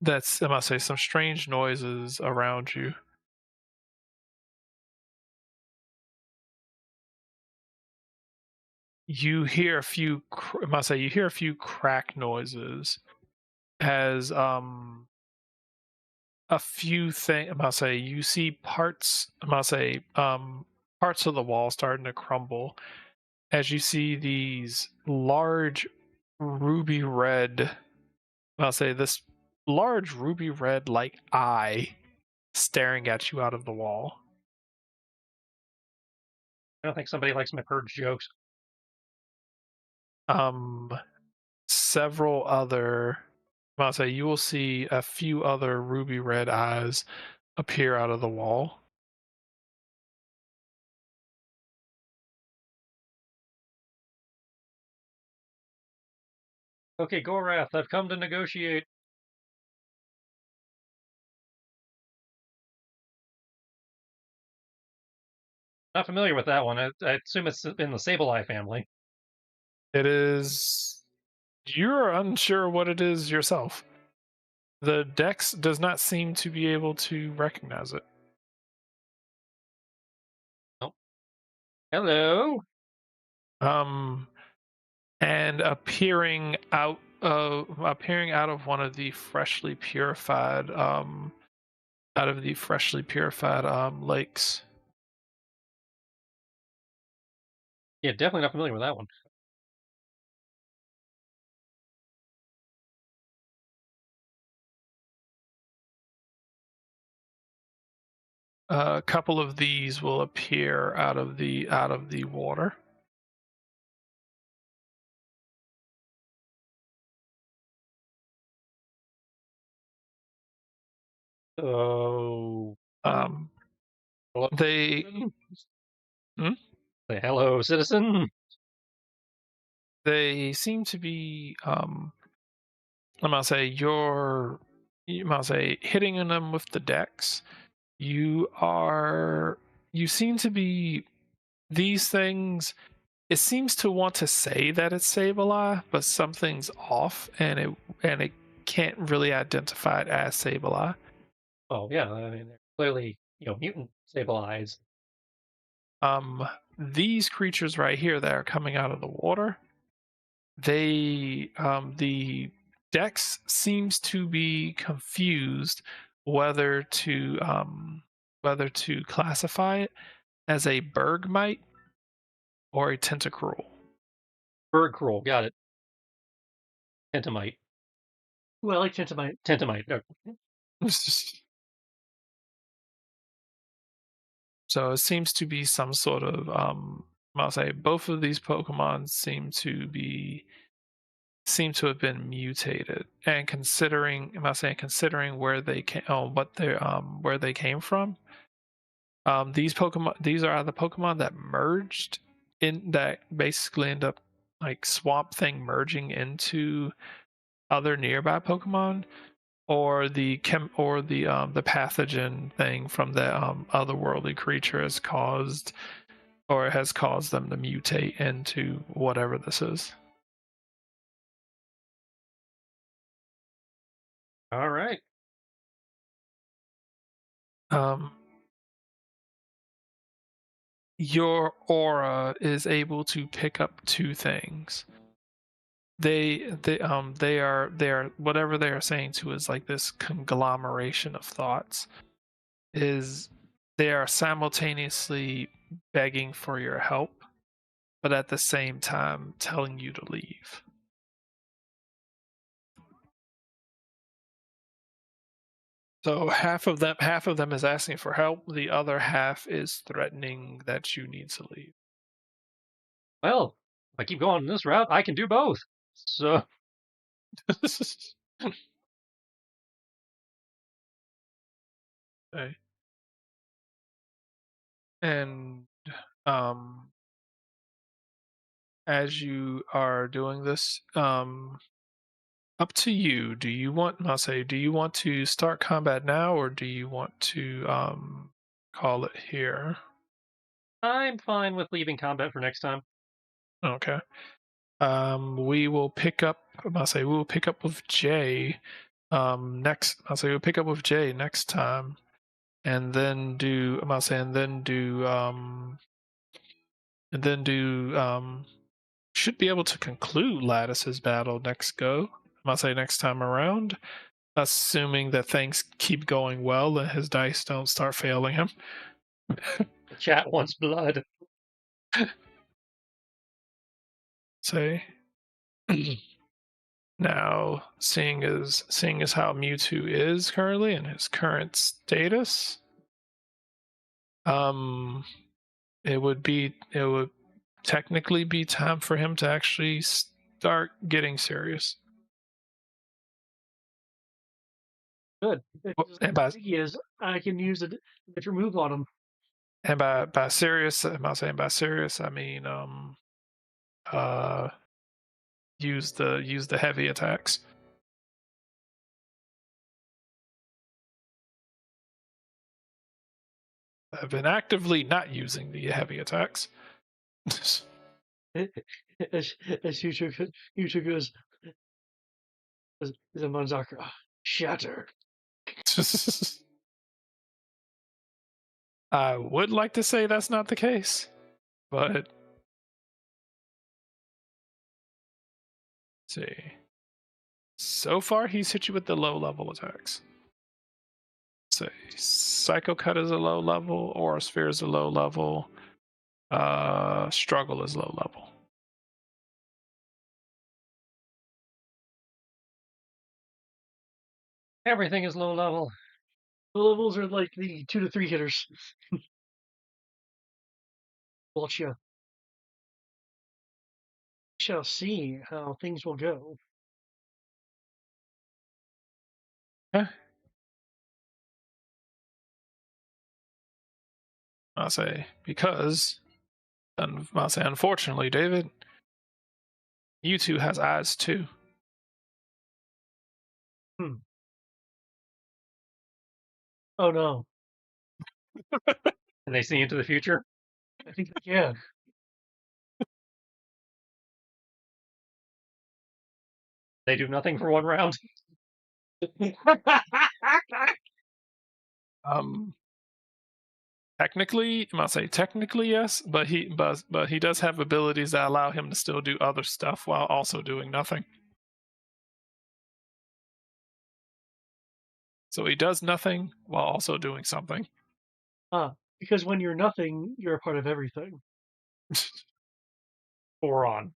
I must say, some strange noises around you. You hear a few, I must say, you hear a few crack noises as a few things. I must say, you see parts. I must say, parts of the wall starting to crumble as you see these large ruby red. I'll say this large ruby red like eye staring at you out of the wall. I don't think somebody likes my purge jokes. Um, several other. I'll say you will see a few other ruby red eyes appear out of the wall. Okay, Gorath, I've come to negotiate. Not familiar with that one. I assume it's in the Sableye family. It is. You're unsure what it is yourself. The dex does not seem to be able to recognize it. Oh, hello. Um, and appearing out of one of the freshly purified lakes. Yeah, definitely not familiar with that one. A couple of these will appear out of the water. Oh, Um, hello, they citizen? hmm? Say hello, citizen. They seem to be I'm gonna say you might say hitting them with the dex. You are you seem to be these things. It seems to want to say that it's Sableye, but something's off, and it can't really identify it as Sableye. Oh yeah, I mean they're clearly mutant Sable eyes. Um, these creatures right here that are coming out of the water, the Dex seems to be confused whether to um whether to classify it as a Bergmite or a Tentacruel. Bird cruel, got it. Tentamite, Well, I like Gentamite. tentamite. No, So it seems to be some sort of I'll say both of these Pokemon seem to have been mutated. And considering where they came where they came from, these are the Pokemon that merged in that basically end up like Swamp Thing merging into other nearby Pokemon, or the pathogen thing from the otherworldly creature has caused them to mutate into whatever this is. all right. Um, your aura is able to pick up two things. they are whatever they are saying to is like this conglomeration of thoughts is they are simultaneously begging for your help, but at the same time telling you to leave. So half of them is asking for help, the other half is threatening that you need to leave. Well, if I keep going this route, I can do both. So Okay. And um as you are doing this, up to you. Do you want to start combat now or do you want to call it here? I'm fine with leaving combat for next time. Okay. We will pick up. I'll say we will pick up with Jay. Next. I'll say we'll pick up with Jay next time, and then do. I'm say and then do. And then do. Should be able to conclude Lattice's battle next go. I'm say next time around, assuming that things keep going well and his dice don't start failing him. The chat wants blood. Say. Now, seeing as how Mewtwo is currently and his current status, um, it would technically be time for him to actually start getting serious. Good. And by He is. I can use a different move on him. by serious, I'm not saying by serious. I mean uh use the heavy attacks. I've been actively not using the heavy attacks. As Yuta goes, as a Manzaka, shatter. I would like to say that's not the case, but let's see. So far, he's hit you with the low level attacks. Say Psycho Cut is a low level, Aura Sphere is a low level, Struggle is low level. Everything is low level. The levels are like the 2 to 3 hitters. Gotcha. We shall see how things will go. Yeah. I'll say because, I'll say unfortunately, David, U2 has eyes too. Oh no. And they see into the future. I think yeah. They do nothing for one round. Um, technically, I might say technically yes, but he does have abilities that allow him to still do other stuff while also doing nothing. So he does nothing while also doing something. Because when you're nothing, you're a part of everything. Boron.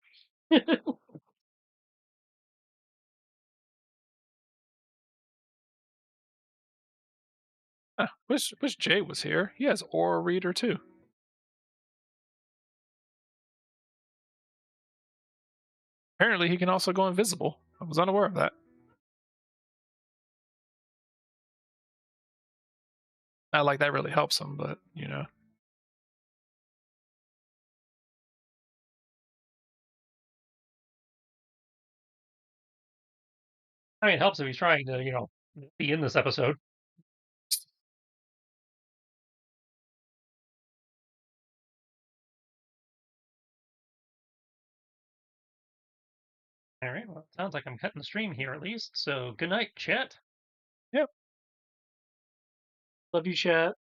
Wish Jay was here. He has Aura Reader too. Apparently, he can also go invisible. I was unaware of that. Not like that really helps him, but you know. I mean, it helps if he's trying to, be in this episode. All right. Well, it sounds like I'm cutting the stream here at least. So good night, chat. Yep. Love you, chat.